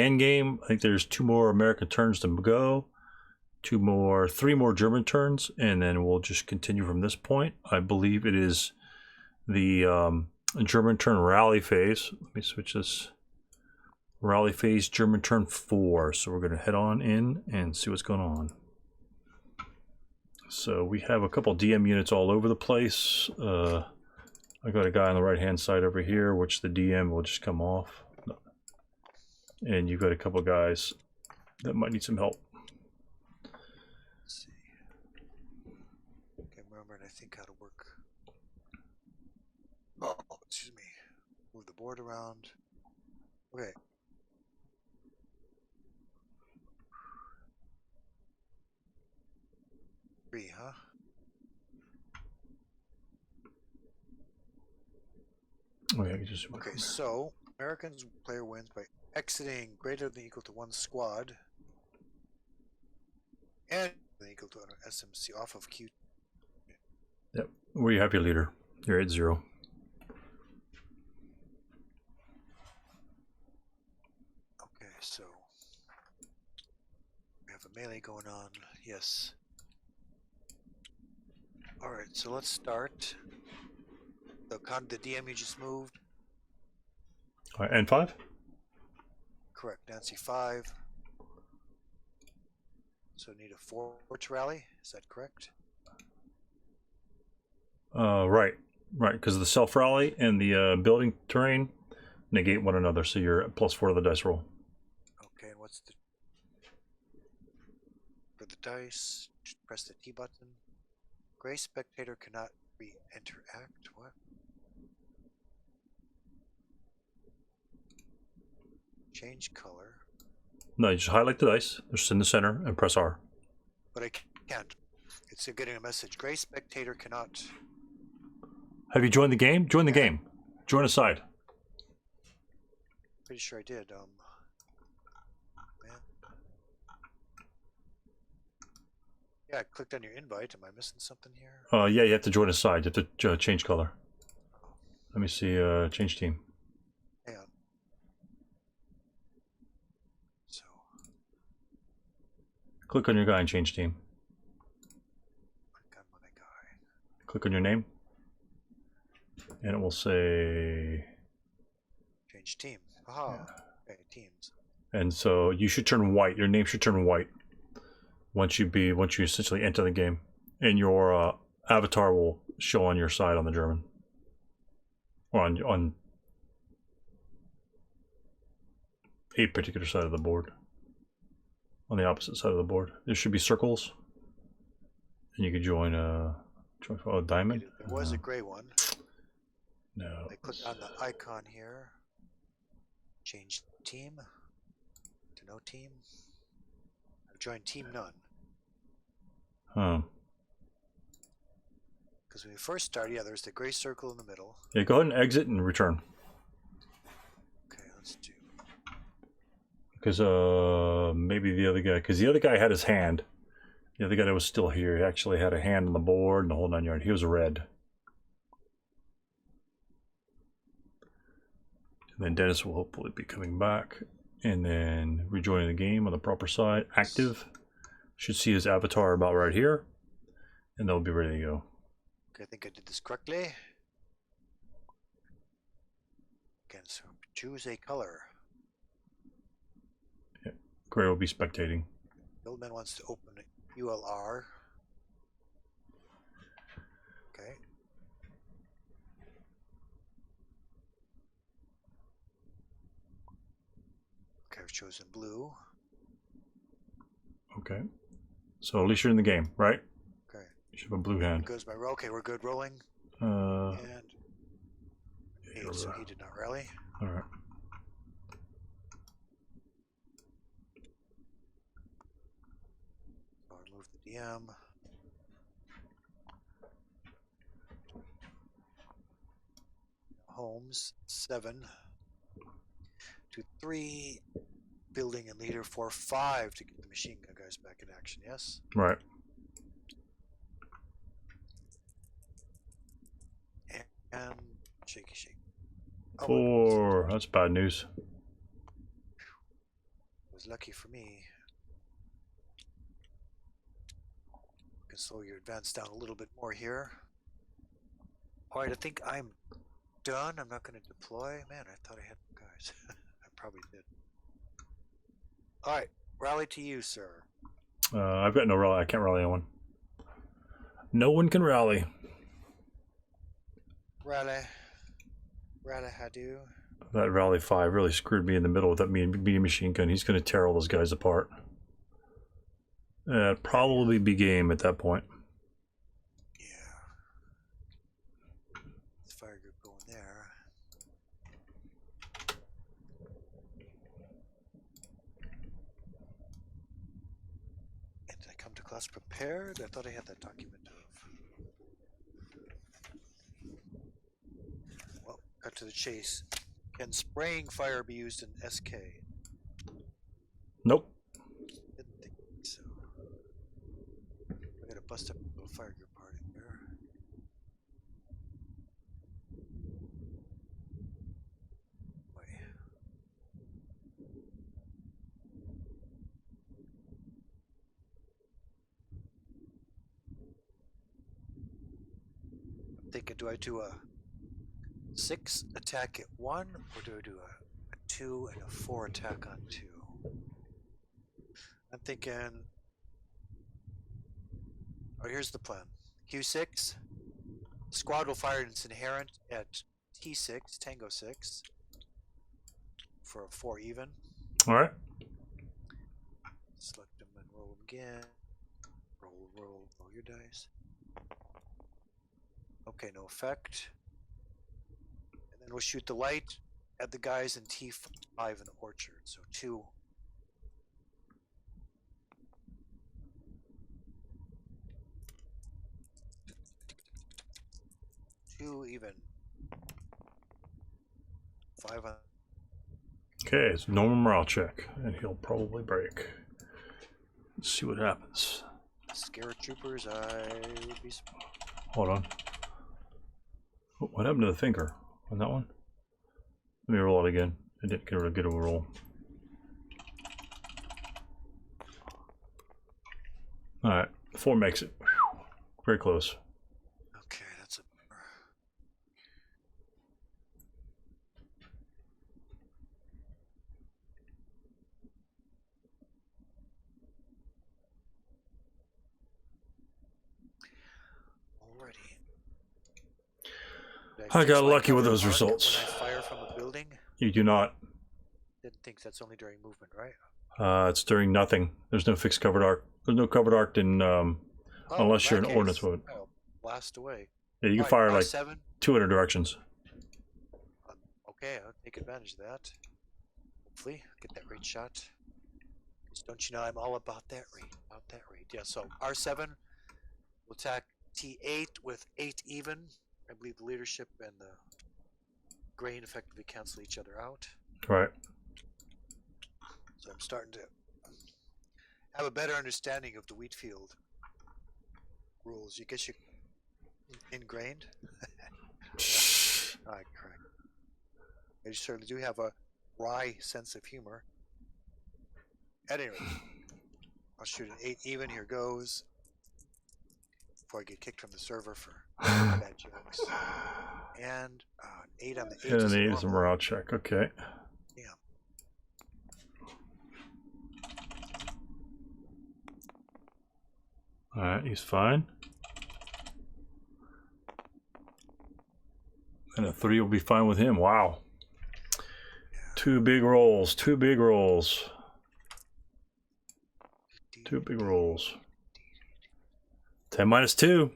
end game. I think there's 2 more American turns to go. 3 more German turns, and then we'll just continue from this point. I believe it is the German turn rally phase. Let me switch this. Rally phase, German turn 4. So we're going to head on in and see what's going on. So we have a couple DM units all over the place. I got a guy on the right hand side over here, which the DM will just come off. And you've got a couple guys that might need some help. Let's see. Okay, I'm remembering, I think, how to work. Oh, excuse me. Move the board around. Okay. Three, huh? Oh, yeah, just okay, so Americans player wins by exiting greater than or equal to 1 squad and equal to an SMC off of Q. Yep. Where you have your leader. You're at 0. Okay, so we have a melee going on. Yes. All right, so let's start. The DM you just moved. All right, N5? Correct, Nancy 5. So need a 4 to rally. Is that correct? Right, because the self rally and the building terrain negate one another, so you're at +4 to the dice roll. Okay, and what's the for the dice? Just press the T button. Gray spectator cannot re-interact. What? Change color. No, you just highlight the dice, just in the center, and press R. But I can't. It's getting a message. Gray spectator cannot. Have you joined the game? Join the game. Join a side. Pretty sure I did. Man. Yeah, I clicked on your invite. Am I missing something here? Yeah, you have to join a side. You have to change color. Let me see. Change team. Hang on. So. Click on your guy and change team. Click on my guy. Click on your name. And it will say change team. Aha. Yeah. Okay, teams. And so you should turn white. Your name should turn white once you essentially enter the game, and your avatar will show on your side on the German, or on a particular side of the board. On the opposite side of the board, there should be circles, and you could join a diamond. It was a gray one. No. I click on the icon here. Change team to no team. I've joined team none. Huh. Because when we first started, yeah, there's the gray circle in the middle. Yeah, go ahead and exit and return. Okay, let's do. Because maybe the other guy, because the other guy had his hand. The other guy that was still here, he actually had a hand on the board and the whole 9 yards. He was red. And then Dennis will hopefully be coming back and then rejoining the game on the proper side. Active. Should see his avatar about right here. And they'll be ready to go. Okay, I think I did this correctly. Again, so choose a color. Yeah. Gray will be spectating. Buildman wants to open ULR. Okay. Okay, I've chosen blue. Okay. So at least you're in the game, right? Okay. You should have a blue hand. Goes my roll. Okay, we're good rolling. And 8, so he did not rally. All right. So I remove the DM. Homes 7 to 3. Building and leader 4, 5 to get the machine gun guys back in action. Yes. Right. And shaky shake. Oh, 4. That's bad news. was lucky for me. You can slow your advance down a little bit more here. Alright, I think I'm done. I'm not going to deploy. Man, I thought I had guys. I probably did. Alright, rally to you, sir. I've got no rally. I can't rally anyone. No one can rally. Rally. Rally, I do. That rally 5 really screwed me in the middle with that medium machine gun. He's going to tear all those guys apart. Probably be game at that point. Yeah. This fire group going there. And did I come to class prepared? I thought I had that document of. Well, cut to the chase. Can spraying fire be used in SK? Nope. Didn't think so. I gotta bust up a little fire group party there. Wait. I'm thinking, do I do a 6 attack at 1, or do I do a 2 and a 4 attack on 2? I'm thinking. Oh, here's the plan. Q6. Squad will fire its inherent at T6, Tango 6, for a 4 even. All right. Select them and roll them again. Roll your dice. Okay, no effect. And then we'll shoot the light at the guys in T5 in the orchard. So 2. Even. 5 on. Okay, it's normal morale check, and he'll probably break. Let's see what happens. Scare troopers, I would be. Hold on. What happened to the finger on that one? Let me roll it again. I didn't get a good roll. All right, 4 makes it. Whew. Very close. Okay, that's a. Alrighty. I got lucky with those results. When I fire from a building? You do not. Didn't think that's only during movement, right? It's during nothing. There's no fixed covered arc. There's no covered arc in unless you're an ordnance weapon. I'll blast away. Yeah, you can fire like R7. 200 directions. Okay, I'll take advantage of that. Hopefully, get that rate shot. Don't you know I'm all about that rate? About that rate. Yeah, so R7 will attack T8 with 8 even. I believe the leadership and the grain effectively cancel each other out. Right. So I'm starting to have a better understanding of the wheat field rules. You guess you ingrained? All right, correct. I certainly do have a wry sense of humor. At any rate, I'll shoot an 8 even. Here goes. Before I get kicked from the server for bad jokes. And an 8 on the 8. And an 8 is a morale check. Okay. Yeah. All right, he's fine. And a 3 will be fine with him. Wow. Yeah. 2 big rolls. 2 big rolls. 2 big rolls. 10 minus 2.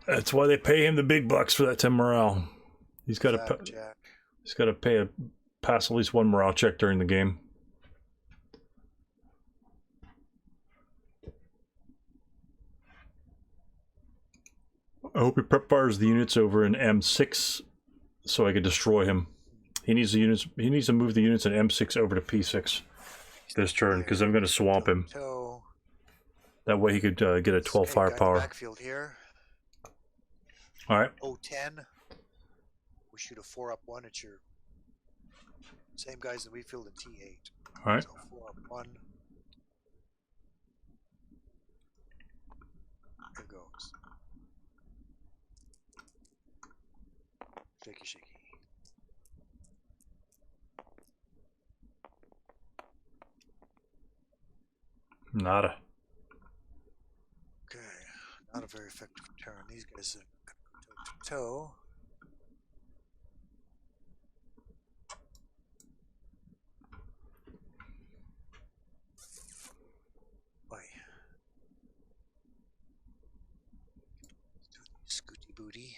That's why they pay him the big bucks for that 10 morale. He's got to pass at least 1 morale check during the game. I hope he prep fires the units over in M6 so I can destroy him. He needs the units. He needs to move the units in M6 over to P6 this turn because I'm going to swamp him. That way he could get a 12 firepower. Backfield here. All right. 010. We shoot a 4 up 1 at your Same guys in wheat field and T8. All right. So 4 up 1. Here goes. Shaky, shaky. Nada. Okay, not a very effective turn. These guys are toe to toe. Boy. Scooty booty.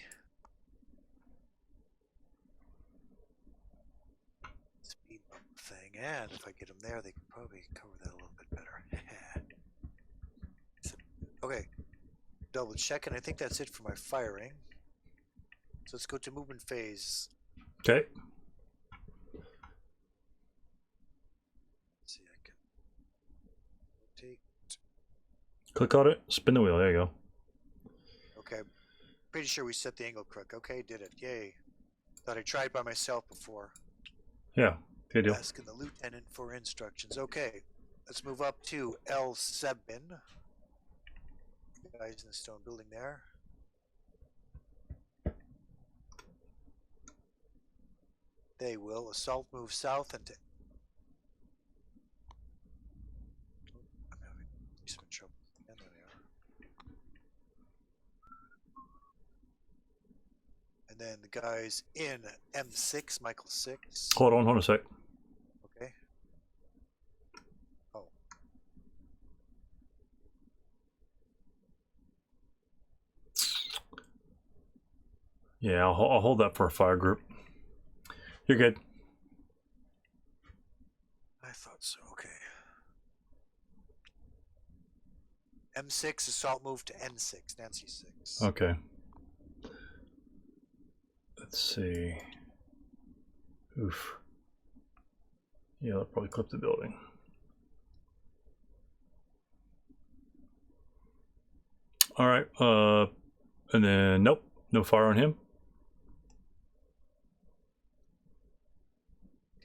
Speed bump thing, and if I get them there, they can probably cover that a little bit better. Okay, double check, and I think that's it for my firing. So let's go to movement phase. Okay. Let's see, I can rotate. Click on it. Spin the wheel. There you go. Okay, pretty sure we set the angle correct. Okay, did it. Yay. Thought I tried by myself before. Yeah. Good deal. Asking the lieutenant for instructions. Okay, let's move up to L7. Guys in the stone building there. They will assault move south into. I'm having some trouble. And there they are. And then the guys in M6, Michael 6. Hold on a sec. Okay. Oh. Yeah, I'll hold that for a fire group. You're good. I thought so. Okay. M6 assault move to N6, Nancy 6. Okay. Let's see. Oof. Yeah, they'll probably clip the building. All right. And then nope, no fire on him.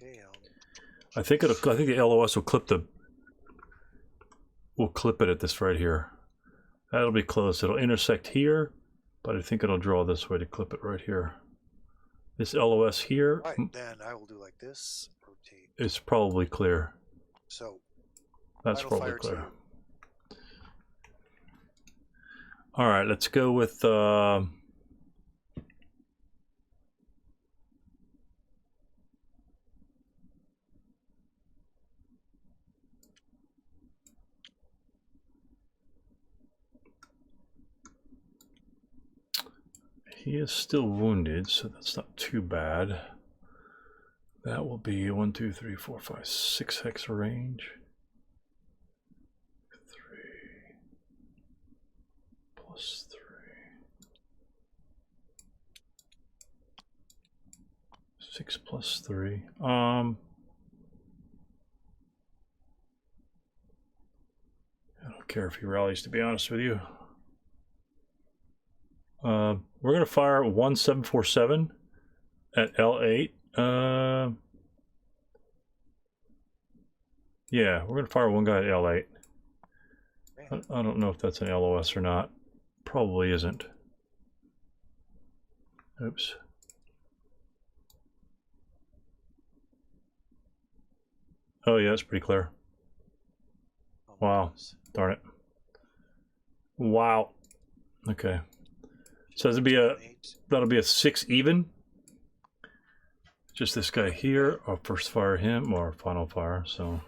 Okay. I think the LOS will clip the. We'll clip it at this right here. That'll be close. It'll intersect here, but I think it'll draw this way to clip it right here. This LOS here. All right, then I will do like this. Rotate. It's probably clear. So That's final probably fire clear. 2. All right, let's go with. He is still wounded, so that's not too bad. That will be 1, 2, 3, 4, 5, 6 hex range. 3 plus 3. 6 plus 3. I don't care if he rallies, to be honest with you. We're going to fire 1747 at L8. Yeah, we're going to fire one guy at L8. I don't know if that's an LOS or not. Probably isn't. Oops. Oh yeah, it's pretty clear. Oh my Wow. goodness. Darn it. Wow. Okay. So that'll be a 6 even. Just this guy here, or first fire him, or final fire, so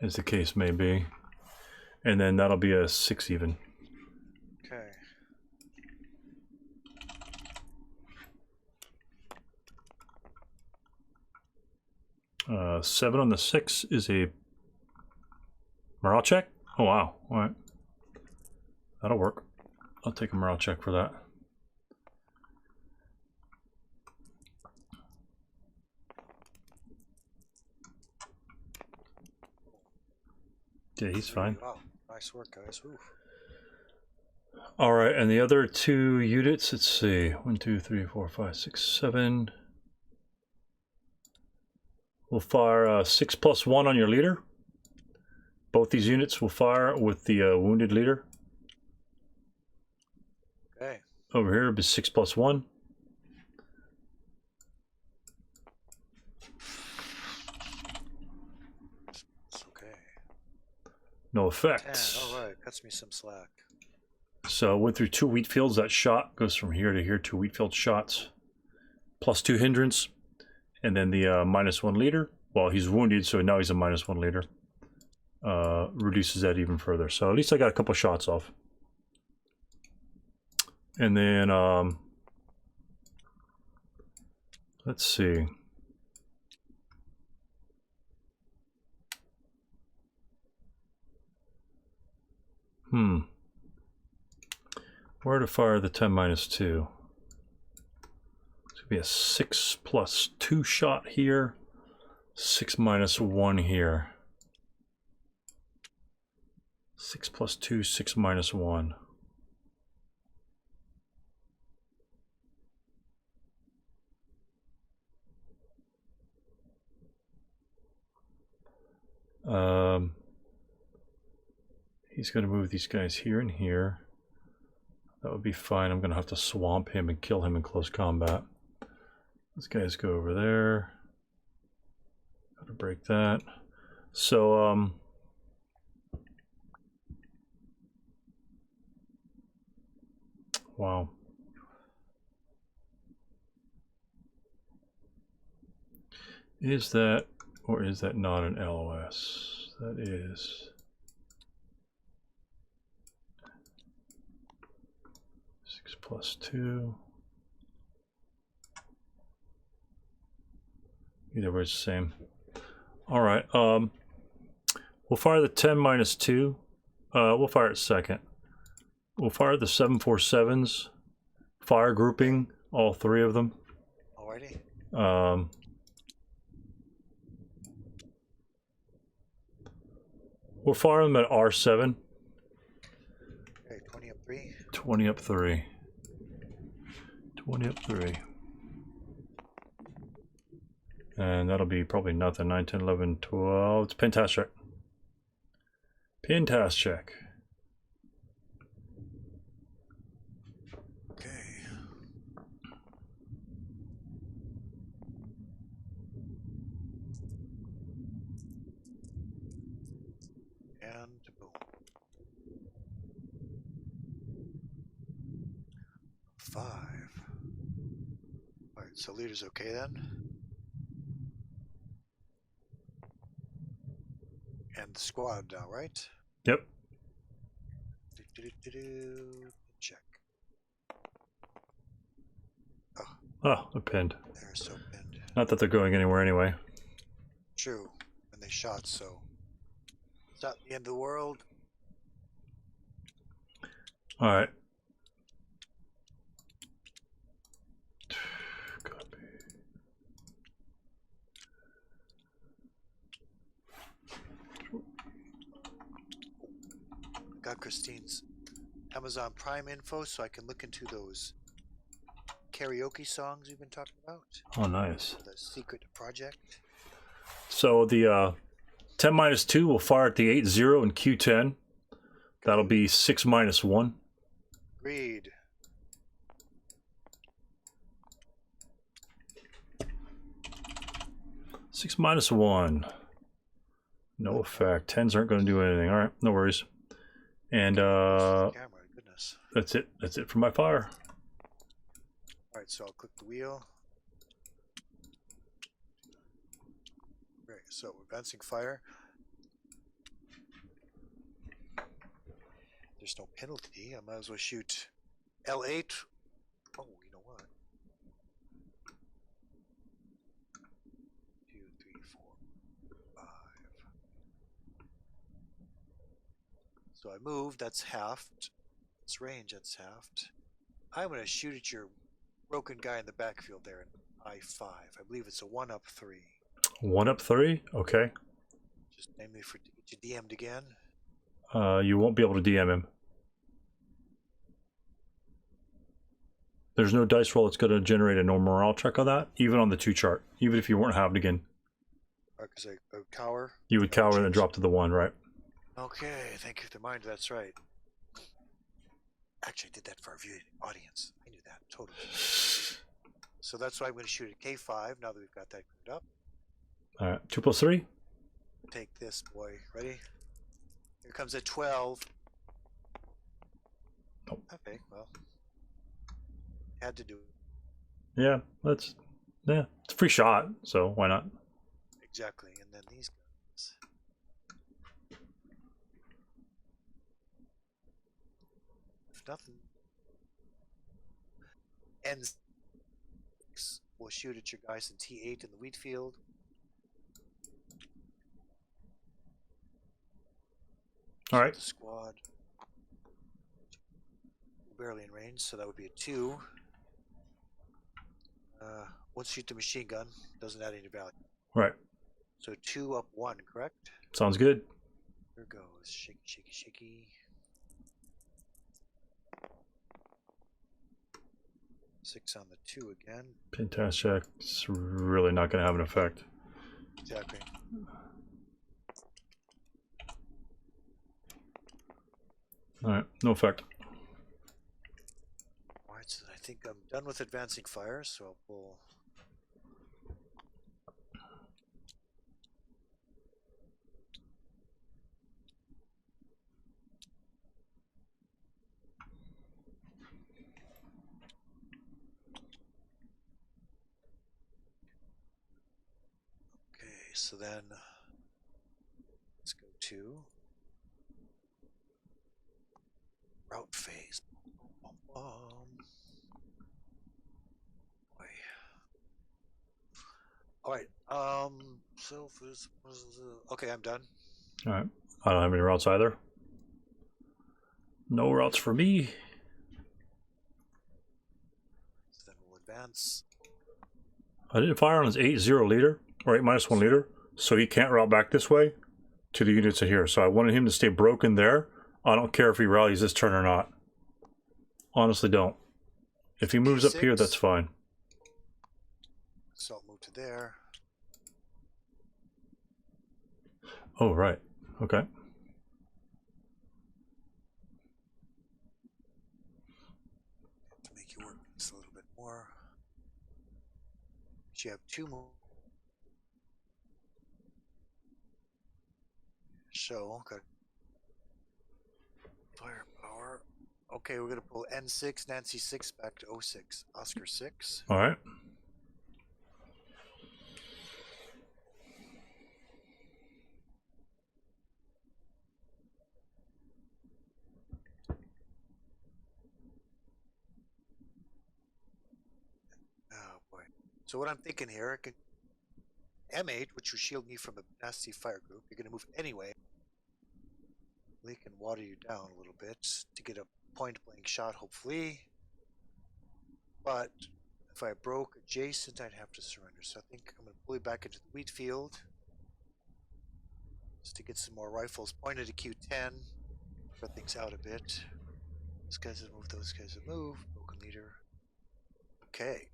as the case may be. And then that'll be a 6 even. Okay. Uh, 7 on the 6 is a morale check. Oh wow! All right, that'll work. I'll take a morale check for that. Yeah, he's fine. Wow. Nice work, guys. Oof. All right, and the other 2 units. Let's see. 1, 2, 3, 4, 5, 6, 7. will fire 6+1 on your leader. Both these units will fire with the wounded leader. Okay. Over here, it'll be 6+1. Okay. No 10. effects. All right. Cuts me some slack. So went through 2 wheat fields. That shot goes from here to here. 2 wheat field shots. +2 hindrance. And then the -1 leader. Well, he's wounded, so now he's a -1 leader. Reduces that even further. So at least I got a couple shots off. And then let's see. Where to fire the 10-2? It's gonna be a 6+2 shot here. 6-1 here. 6+2, 6-1. He's going to move these guys here and here. That would be fine. I'm going to have to swamp him and kill him in close combat. These guys go over there. Got to break that. So, wow. Is that, or is that not an LOS? That is. 6+2. Either way, it's the same. All right. We'll fire the 10-2. We'll fire it second. We'll fire the 747s. Fire grouping, all 3 of them. Alrighty. We'll fire them at R7. Okay, 20 up 3. 20 up 3. 20 up 3. And that'll be probably nothing. 9, 10, 11, 12. It's Pentas check. Pentas check. Okay. And boom. 5. Alright, so leader's okay then. And the squad now, right? Yep. Check. Oh, they're pinned. They're so pinned. Not that they're going anywhere anyway. True. And they shot, so it's not the end of the world. All right. Got Christine's Amazon Prime info so I can look into those karaoke songs we've been talking about. Oh, nice. The secret project. So the 10-2 will fire at the 8-0 and Q10. That'll be 6-1. Agreed. -1. No effect. 10s aren't going to do anything. All right, no worries. And Camera, goodness. that's it. That's it for my fire. All right, so I'll click the wheel. Great. So advancing fire. There's no penalty. I might as well shoot L8. Oh, you know what? 2, 3, 4, 5. So I move. That's halved. It's range. That's halved. I'm going to shoot at your broken guy in the backfield there in I-5. I believe it's a 1 up 3. 1 up 3. Okay. Just namely for get you DM'd again. You won't be able to DM him. There's no dice roll that's going to generate a normal morale check on that, even on the 2 chart, even if you weren't halved again. Because I cower. You would cower and then drop to the 1, right? Okay, thank you for the mind. That's right. Actually, I did that for our viewing audience. I knew that totally. So that's why I'm going to shoot at K5 now that we've got that cleared up. All right, 2 + 3. Take this boy. Ready? Here comes a 12. Nope. Okay, well, had to do it. Yeah, it's a free shot, so why not? Exactly. And then these guys. If nothing. Ends. We'll shoot at your guys in T8 in the wheat field. All right. The squad. Barely in range, so that would be a 2. Let's shoot the machine gun. Doesn't add any value. Right. So 2 up 1, correct? Sounds good. Here goes. Shaky, shaky, shaky. 6 on the 2 again. Pin task check. It's really not going to have an effect. Exactly. All right, no effect. All right, so I think I'm done with advancing fire, so I'll pull. Okay, so then let's go to route phase. Boy. All right. So okay, I'm done. All right. I don't have any routes either. No routes for me. So then we'll advance. I didn't fire on his 8-0 leader, or 8-1 leader, so he can't route back this way to the units of here. So I wanted him to stay broken there. I don't care if he rallies this turn or not. Honestly, don't. If he moves up here, that's fine. So I'll move to there. Oh, right. Okay. To make you work this a little bit more. But you have 2 more. So, got firepower. Okay, we're going to pull N6, Nancy 6 back to 06, Oscar 6. All right. Oh boy. So what I'm thinking here, I could M8, which will shield me from a nasty fire group. You're going to move anyway. They can water you down a little bit to get a point-blank shot, hopefully. But if I broke adjacent, I'd have to surrender. So I think I'm going to pull you back into the wheat field just to get some more rifles pointed to Q10. Spread things out a bit. Those guys have moved, those guys have moved. Broken leader. Okay.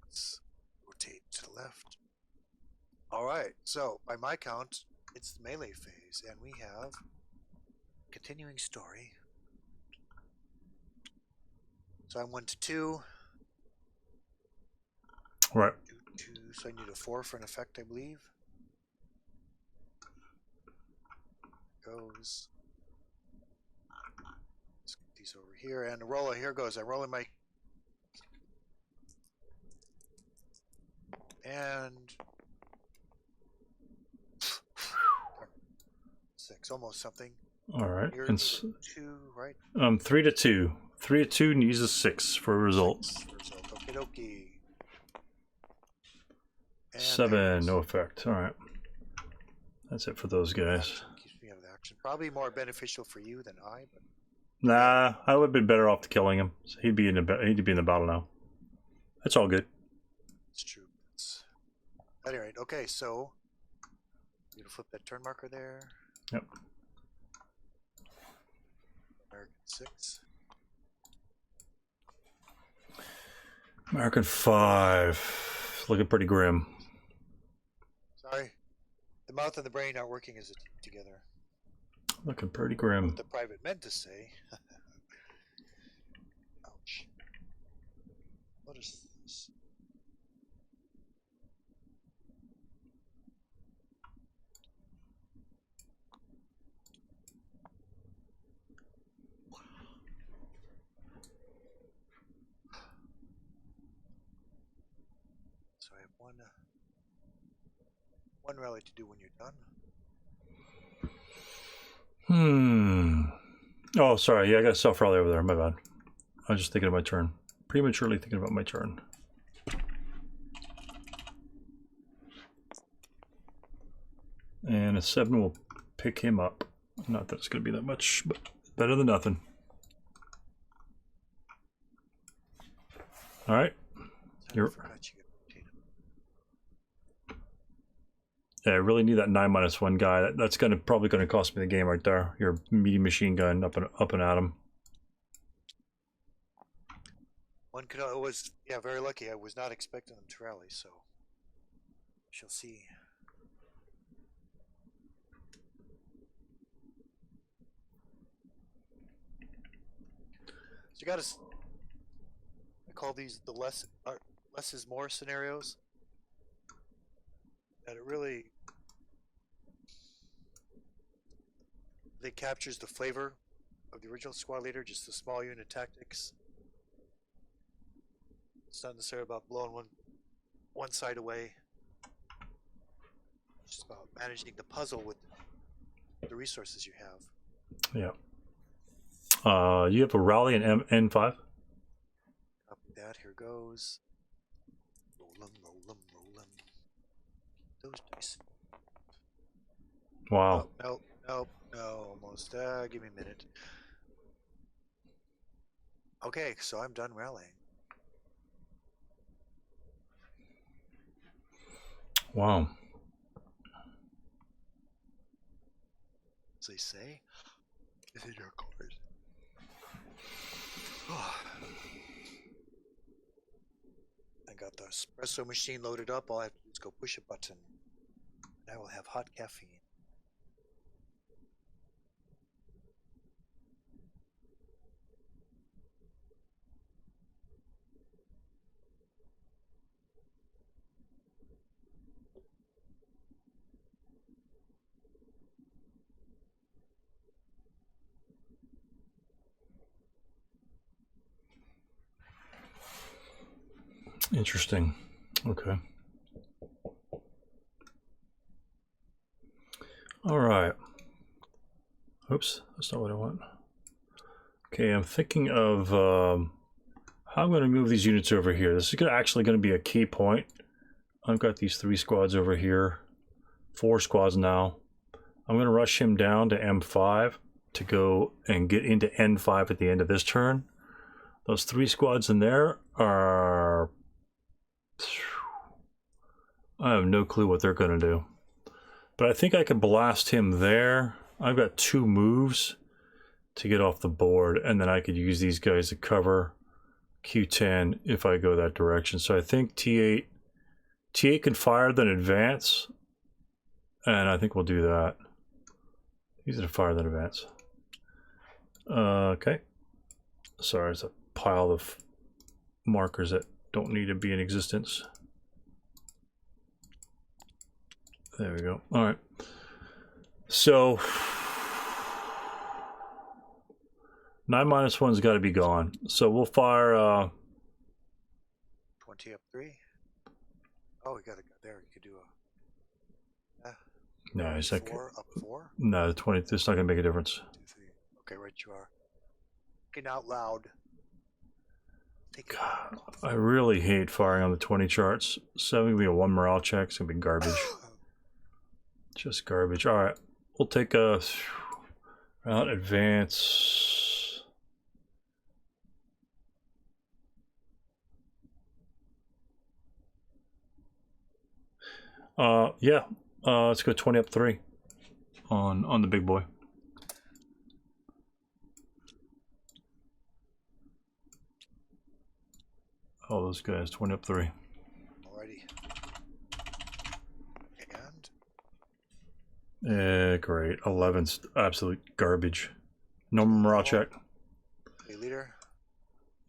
Let's rotate to the left. Alright, so by my count, it's the melee phase, and we have continuing story. So I'm 1 to 2. Right. 2, so I need a 4 for an effect, I believe. Goes. Let's get these over here, and roll. Here goes. I'm rolling my. And 6, almost something. All right. Here's And 2, right? 3 to 2. 3 to 2 needs a 6 for a result. 6 for result. Okie dokie. And 7, no effect. All right. That's it for those guys. Keeps me out of the action. Probably more beneficial for you than I, but Nah, I would have been better off killing him. So he'd be in the battle now. That's all good. it's true. At any rate, okay, so I'm gonna flip that turn marker there. Yep. American 6. American 5. Looking pretty grim. So Sorry. The mouth and the brain aren't working as a team together. Looking pretty grim. What the private meant to say. Ouch. What is this? So I have one rally to do when you're done. Oh, sorry. Yeah, I got a self rally over there. My bad. I was just thinking of my turn. Prematurely thinking about my turn. And a 7 will pick him up. Not that it's going to be that much, but better than nothing. All right. You're... Yeah, I really need that 9-1 guy. That's probably gonna cost me the game right there. Your medium machine gun up and at him. One could was very lucky. I was not expecting them to rally, so we shall see. So you got to. I call these the less is more scenarios. And it really captures the flavor of the original squad leader, just the small unit tactics. It's not necessarily about blowing one side away. It's just about managing the puzzle with the resources you have. Yeah. You have a rally in N5. Copy that. Here goes. Roll 'em. Those dice. Wow. Oh, no, almost. Give me a minute. Okay, so I'm done rallying. Wow. As they say, is it your card? I got the espresso machine loaded up. All I have to do is go push a button. And I will have hot caffeine. Interesting. Okay. All right. Oops, that's not what I want. Okay, I'm thinking of how I'm going to move these units over here. This is actually going to be a key point. I've got these 3 squads over here, 4 squads now. I'm going to rush him down to M5 to go and get into N5 at the end of this turn. Those 3 squads in there are... I have no clue what they're going to do. But I think I can blast him there. I've got 2 moves to get off the board, and then I could use these guys to cover Q10 if I go that direction. So I think T8 can fire, then advance, and I think we'll do that. Use it to fire, then advance. Okay. Sorry, there's a pile of markers that don't need to be in existence. There we go. All right. So 9-1's got to be gone. So we'll fire 20 up 3. Oh, we got to go there. You could do a no, it's like 4 up 4. No, the 20. It's not gonna make a difference. 2, 3. Okay, right you are. Thinking out loud. God, I really hate firing on the 20 charts. 7 will be a 1 morale check. It's gonna be garbage. Just garbage. All right, we'll take a route advance. Yeah. Let's go 20 up 3 on the big boy. All those guys 20 up 3. Alrighty. And Great. 11's absolute garbage. No morale check. Hey, leader.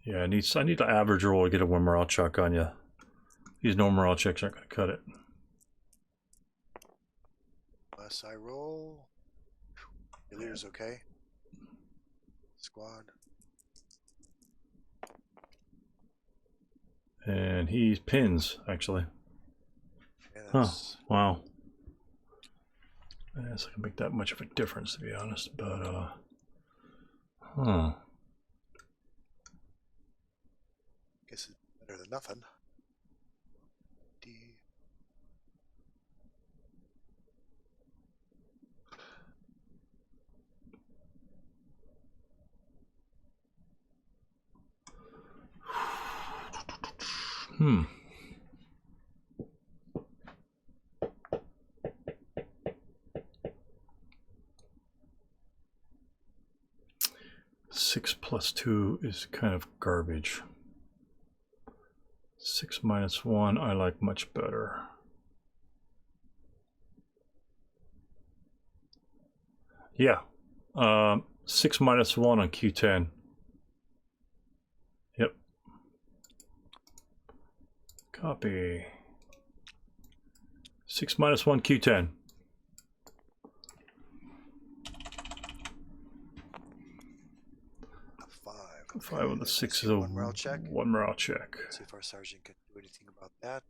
Yeah, I need the average roll to get a one morale check on you. These no morale checks aren't going to cut it. Unless I roll. Your leader's okay. Squad. And he pins, actually. Yeah, Huh. Wow. It's not gonna make that much of a difference, to be honest, but huh. Guess it's better than nothing. D. Hmm. Six plus 2 is kind of garbage. 6 minus 1 I like much better. Yeah. 6 minus 1 on Q10. Yep. Copy. 6 minus 1 Q10. 5 of the 6 is a one morale check. One morale check. Let's see if our sergeant can do anything about that.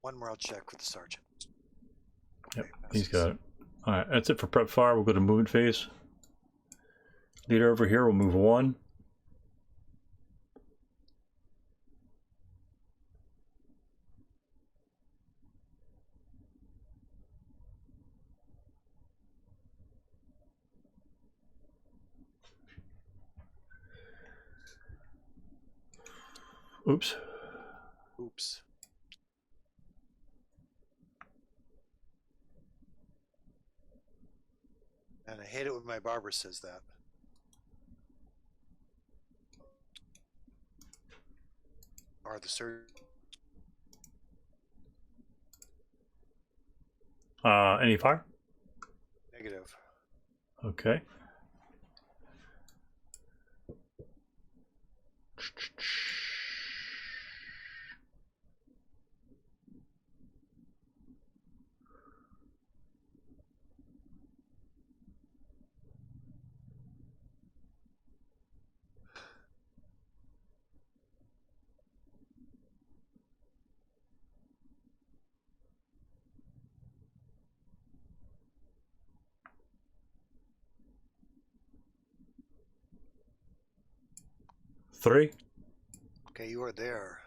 One morale check with the sergeant. Okay, yep, he's got it. Alright, that's it for prep fire. We'll go to movement phase. Leader over here will move 1. Oops. Oops. And I hate it when my barber says that. Or the surgeon. Any fire? Negative. Okay. Three. Okay, you are there.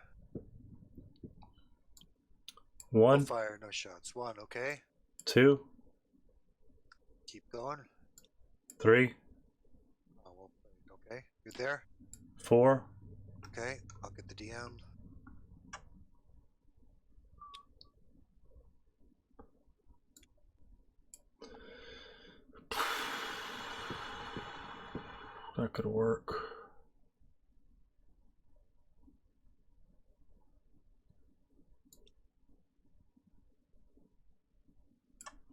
1. No fire, no shots. 1, okay. 2. Keep going. 3. Oh, well, okay, you're there. 4. Okay, I'll get the DM. That could work.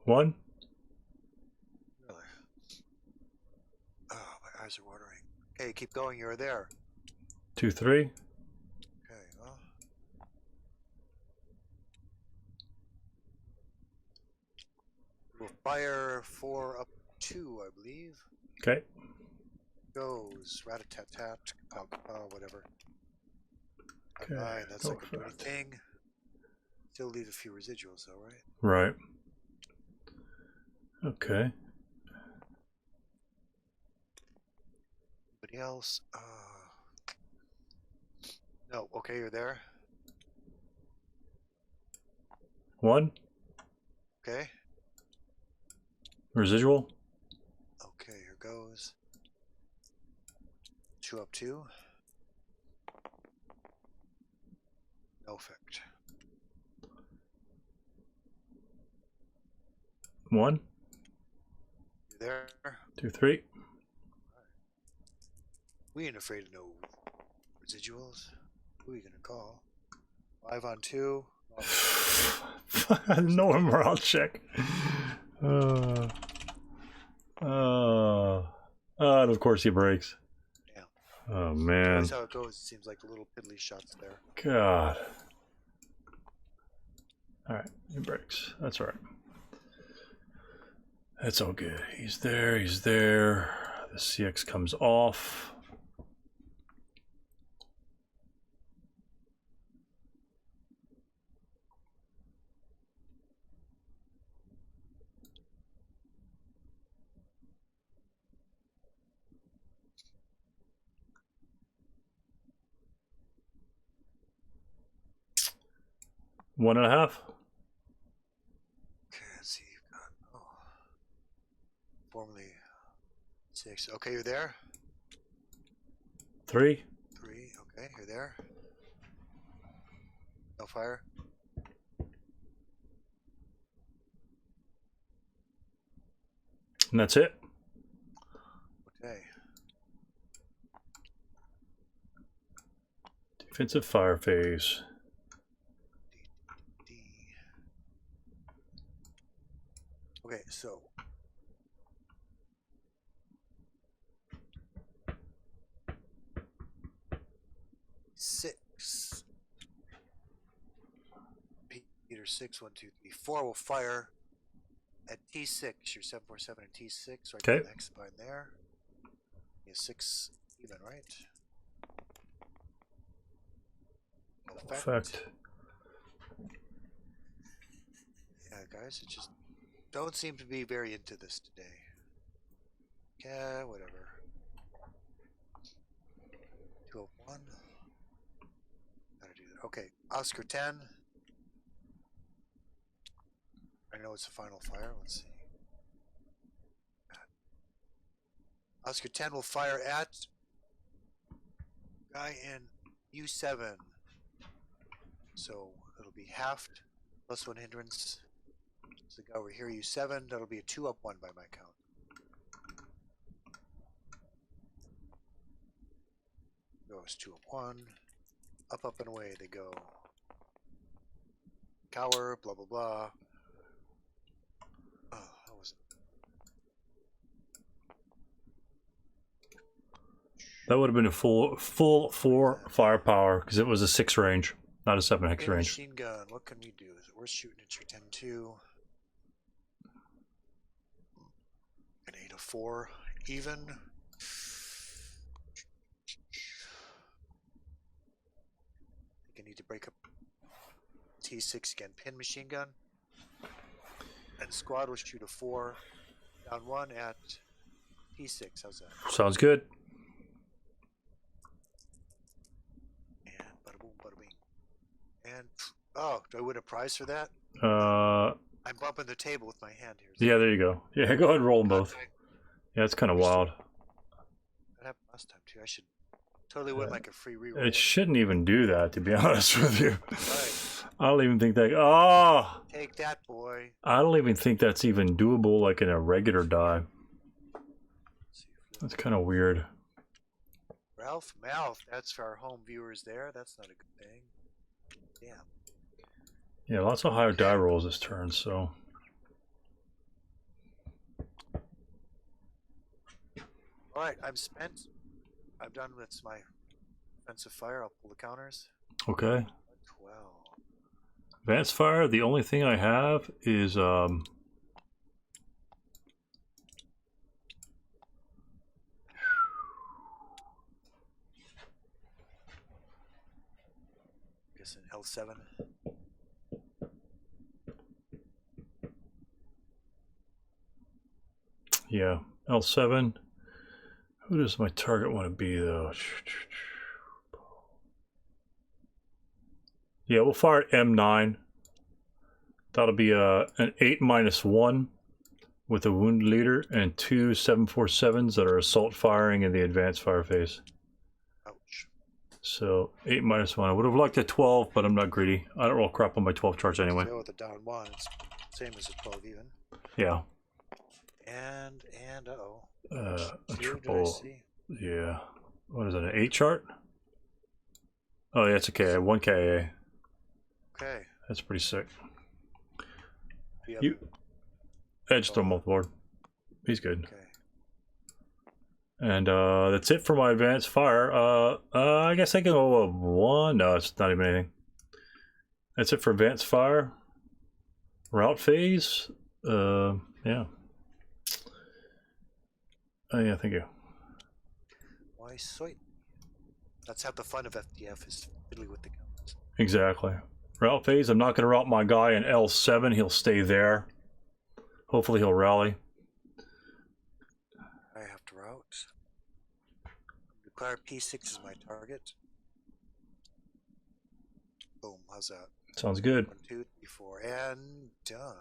1. Really? Oh, my eyes are watering. Okay, keep going. You're there. 2, 3. Okay, well. We'll fire 4 up 2, I believe. Okay. Goes rat-a-tat-tat, whatever. Okay. 9, that's not gonna do anything. Still leave a few residuals, though, right? Right. Okay. Anybody else? No. Okay, you're there. 1. Okay. Residual. Okay, here goes. 2 up 2. No effect. 1. You there? 2, 3. We ain't afraid of no residuals. Who are you gonna call? 5 on 2. No morale check. And of course he breaks. Yeah. Oh man. That's how it goes. It seems like little piddly shots there. God. Alright, he breaks. That's alright. That's all good. He's there, he's there. The CX comes off. One and a half. Okay, let's see. You've got, formerly 6. Okay, you're there. 3. 3. Okay, you're there. No fire. And that's it. Okay. Defensive fire phase. D. Okay, so six. Peter 6, 1, 2, 3, 4 will fire at T6. You're 747 and T6. Right. Okay. Next by there. Yeah, 6 even, right? Effect. Yeah, guys, it just don't seem to be very into this today. Yeah, whatever. 201. Gotta do that. Okay, Oscar 10. I know it's the final fire. Let's see. Oscar 10 will fire at guy in U7. So it'll be halved plus 1 hindrance. So the guy over here, U7, that'll be a 2 up 1 by my count. Goes 2 up 1. Up and away they go. Cower, blah blah blah. Oh, that was That would have been a full 4 firepower because it was a 6 range, not a 7 hex range. machine gun. What can we do? Is it worth shooting at your 10-2? An 8-4 even. I think I need to break up T6 again. Pin machine gun. And squad will shoot a 4. Down 1 at T6. How's that? Sounds good. And bada boom, bada bing. And oh, do I win a prize for that? I'm bumping the table with my hand here. Yeah, there you go. Yeah, go ahead and roll them both. Yeah, it's kind of wild. That happened last time too. I should totally win like a free reroll. It shouldn't even do that, to be honest with you. Right. I don't even think that. Oh! Take that, boy. I don't even think that's even doable like in a regular die. That's kind of weird. Ralph Mouth. That's for our home viewers there. That's not a good thing. Damn. Yeah, lots of higher die rolls this turn, so. Alright, I'm spent. I'm done. That's my offensive fire. I'll pull the counters. Okay. 12. Advanced fire, the only thing I have is guess an L7. yeah, L7. Who does my target want to be though? Yeah, we'll fire at M9. That'll be an 8-1 with a wound leader and 2 747s that are assault firing in the advanced fire phase. Ouch. So 8-1. I would have liked a 12, but I'm not greedy. I don't roll crap on my 12 charge anyway. So with the down 1, it's same as a 12 even. Yeah. And uh-oh. A Two, did I triple. see? Yeah. What is it, an 8 chart? Oh, yeah, it's a KA. 1 KA. Okay. That's pretty sick. The You, just throw him off the board. He's good. Okay. And that's it for my advanced fire. I guess I can go one. No, it's not even anything. That's it for advanced fire. Route phase. Yeah. Oh yeah, thank you. Why sweet? That's half the fun of FDF is fiddly with the guns. Exactly. Route phase. I'm not going to route my guy in L7. He'll stay there. Hopefully he'll rally. I have to route. Declare P6 is my target. Boom. How's that? Sounds good. 1, 2, 3, 4, and done.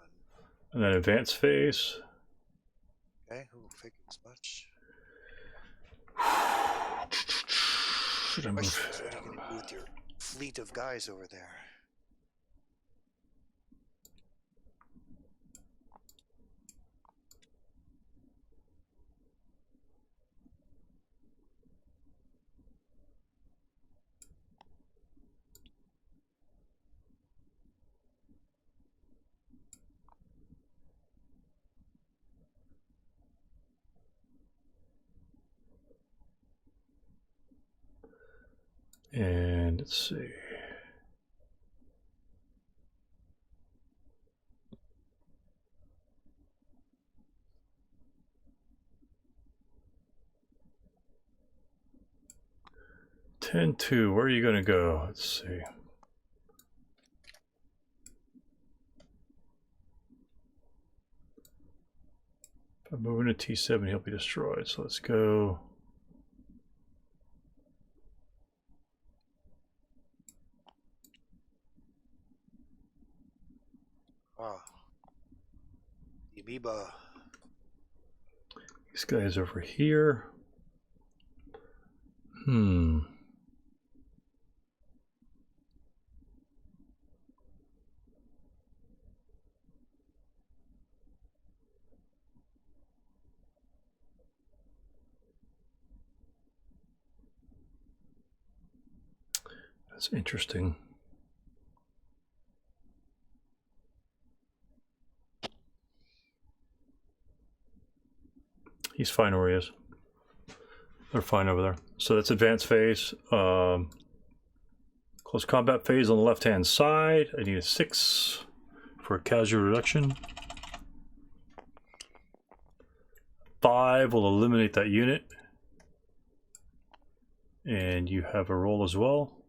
And then advanced phase. Okay. Who figures as much? Should I move? Question is, what are you going to do with your fleet of guys over there? And let's see. (10-2). Where are you going to go? Let's see. If I'm moving to T7, he'll be destroyed. So let's go. Ah. The amoeba. This guy is over here. That's interesting. He's fine where he is. They're fine over there. So that's advanced phase. Close combat phase on the left-hand side. I need a 6 for a casualty reduction. 5 will eliminate that unit. And you have a roll as well.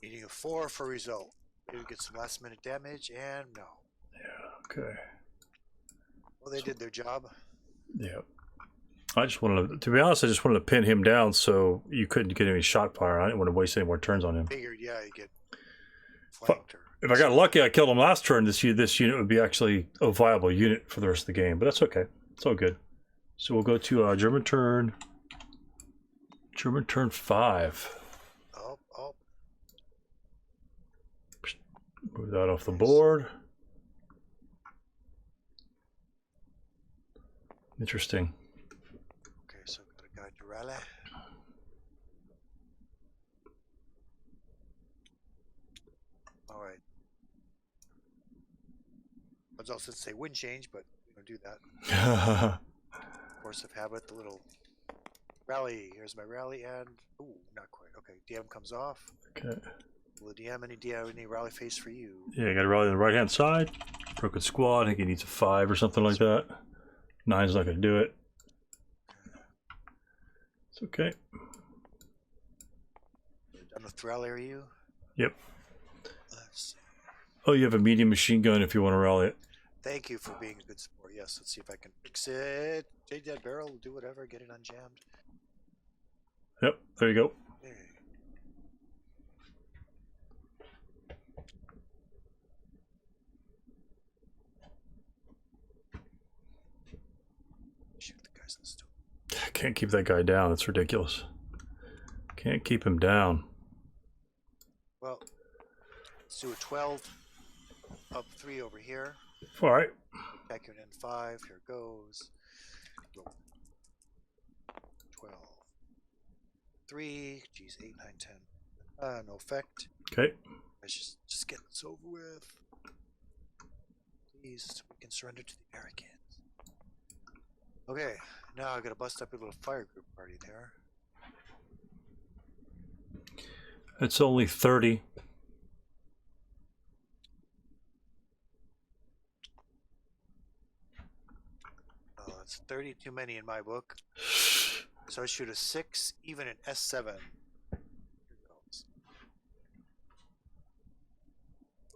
Needing a 4 for result. Maybe get some last minute damage, and no. Yeah, okay. Well, they did their job. Yeah. I just wanted to be honest, I just wanted to pin him down so you couldn't get any shot fire. I didn't want to waste any more turns on him. Figured, yeah, you get flanked. If I got lucky, I killed him last turn. This unit would be actually a viable unit for the rest of the game, but that's okay. It's all good. So we'll go to German turn. German turn 5. Oh. Move that off the board. Interesting. Okay, so got a guy to rally. All right. I was also say wind change, but we don't do that. Force of habit, the little rally. Here's my rally, and ooh, not quite. Okay, DM comes off. Okay. Will the DM any rally face for you? Yeah, I got a rally on the right hand side. Broken squad. I think he needs a 5 or something like that. 9's not going to do it. It's okay. You're done with rally, are you? Yep. Let's see. Oh, you have a medium machine gun if you want to rally it. Thank you for being a good support. Yes, let's see if I can fix it. Take that barrel, do whatever, get it unjammed. Yep, there you go. Okay. Shoot the guys in the store. Can't keep that guy down. That's ridiculous. Can't keep him down. Well, let's do a 12. Up 3 over here. All right. Attack unit N5. Here goes. Go. 12. 3. Geez, 8, 9, 10. No effect. Okay. I just getting some this over with. Please, so we can surrender to the Americans. Okay, now I gotta bust up a little fire group party there. It's only 30. Oh, that's 30 too many in my book. So I shoot a 6, even an S7. Here goes.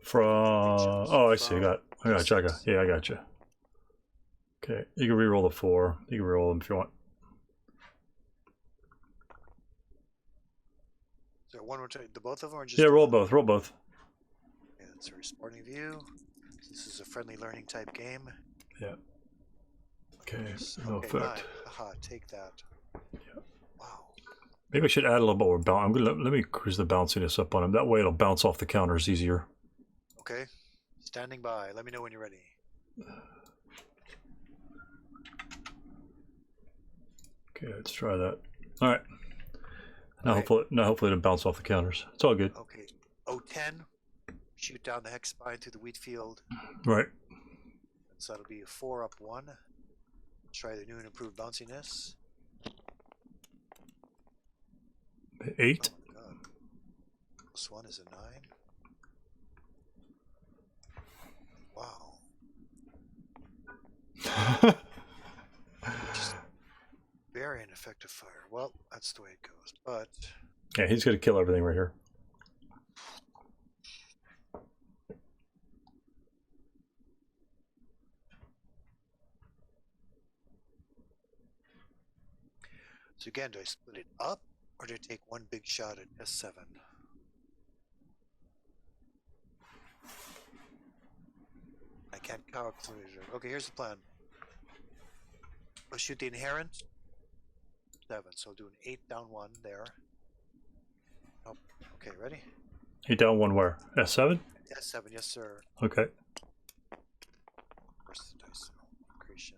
From oh, I see. I got you. Yeah, I got you. Okay, you can reroll the 4. You can reroll them if you want. So one more time, the both of them, or just Yeah, roll both. Roll both. Yeah, that's a sporting view. This is a friendly learning type game. Yeah. Okay. No Okay, effect. 9. Aha, take that. Yeah. Wow. Maybe I should add a little bit more bounce. I'm gonna let me increase the bounciness up on him. That way it'll bounce off the counters easier. Okay. Standing by. Let me know when you're ready. Okay, let's try that. All right. Now, Right. hopefully it'll bounce off the counters. It's all good. Okay. 010. Shoot down the hex spine through the wheat field. Right. So that'll be a 4 up 1. Try the new and improved bounciness. 8. Oh my god. Plus 1 is a 9. Wow. Just very ineffective fire. Well, that's the way it goes. But Yeah, he's gonna kill everything right here. so again, do I split it up or do I take one big shot at S7? I can't calculate it. Okay, here's the plan. I'll shoot the inherent 7, so I'll do an 8 down 1 there. Oh, okay, ready? 8 down 1 where? S7? S7, yes sir. Okay. Where's the dice creation?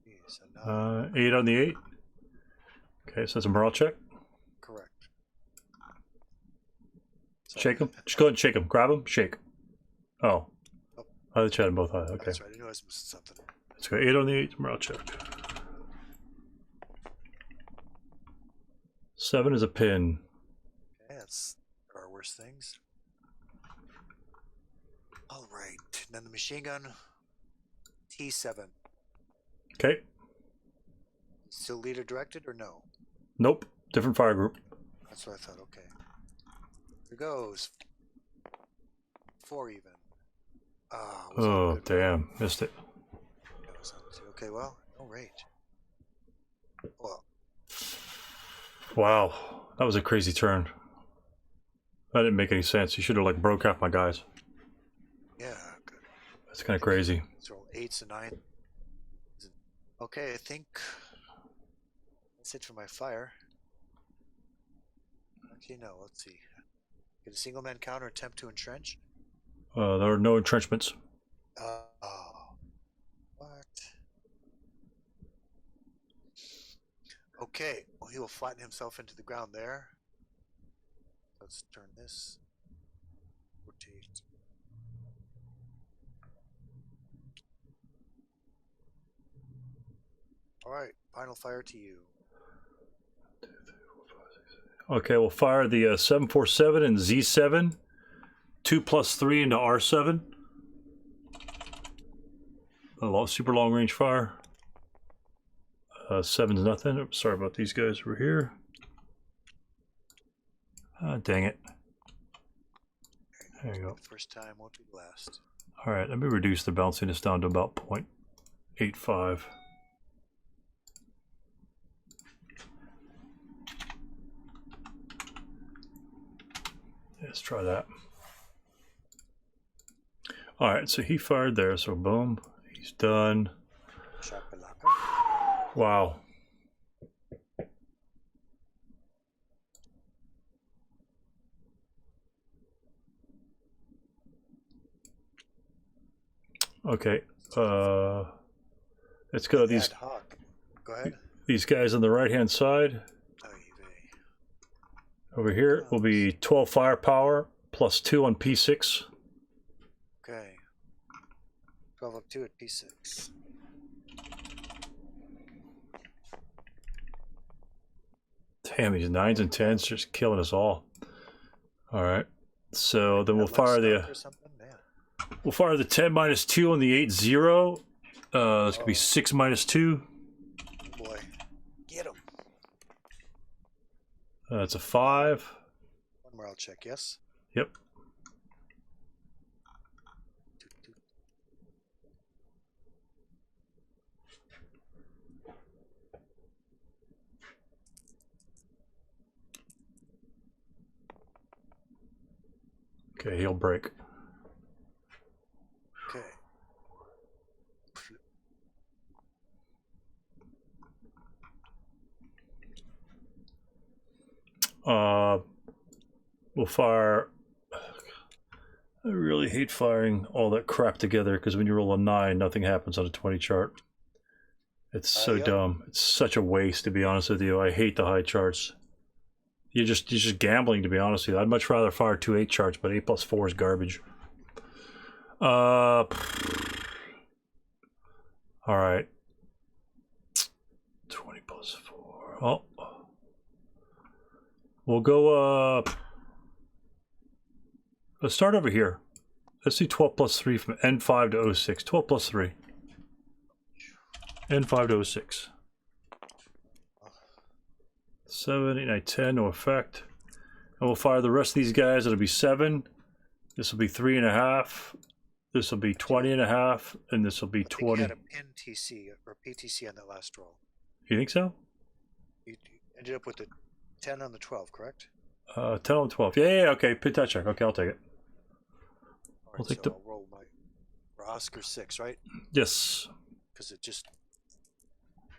Yes, a 9. 8 on the 8. Okay, so that's a morale check. Correct. So, Shake him. Just go ahead and shake him. Grab him. Shake. Oh. I had them both high. Okay. That's right. I knew I was missing something. Let's go 8 on the 8. Morale check. 7 is a pin. Okay, that's there are worse things. All right. Then the machine gun. T7. Okay. Still leader directed or no? Nope. Different fire group. That's what I thought. Okay. Here goes. 4 even. Oh, damn. Missed it. Okay, well, no rage. Well, Wow. That was a crazy turn. That didn't make any sense. You should have, like, broke half my guys. yeah, good. That's kind of crazy. Let's roll 8s and 9s. Okay, I think that's it for my fire. Actually, no, let's see. Get a single man counter, attempt to entrench. There are no entrenchments. Oh. What? Okay, well, he will flatten himself into the ground there. Let's turn this. Rotate. Alright, final fire to you. Okay, we'll fire the 747 and Z7. 2 plus 3 into R7. Super long range fire. 7's nothing. Oops, sorry about these guys over here. Ah, dang it. There you go. First time won't be the last. All right, let me reduce the bounciness down to about 0.85. Let's try that. All right, so he fired there, so boom, he's done. Shakalaka. Wow. Okay, let's go. Ad hoc. Go ahead. These guys on the right-hand side. Oy vey. Over here will be 12 firepower +2 on P6. Okay. 12 up 2 at P6. Damn, these 9s and 10s just killing us all. All right. So then we'll fire the we'll fire the 10 -2 on the 8-0. That's gonna be 6 -2. Oh boy, get him. That's a 5. One more, I'll check. Yes. Yep. Okay, he'll break. Okay. We'll fire. I really hate firing all that crap together because when you roll a 9, nothing happens on a 20 chart. It's so dumb. It's such a waste, to be honest with you. I hate the high charts. You're just gambling, to be honest with you. I'd much rather fire 2 8 charts, but 8 + 4 is garbage. All right. 20 + 4. Oh. We'll go, let's start over here. Let's see 12 + 3 from N5 to 06. 12 + 3. N5 to 06. 7, 8, 9, 10, no effect. And we'll fire the rest of these guys. It'll be 7. This will be 3.5. This will be 20.5. And this will be 20. You had a pin TC or PTC on that last roll. You think so? You ended up with the 10 on the 12, correct? 10 on 12. Yeah, okay. Pin touch check. Okay, I'll take it. All right, I'll take so the... I'll roll my for Oscar 6, right? Yes. Because it just,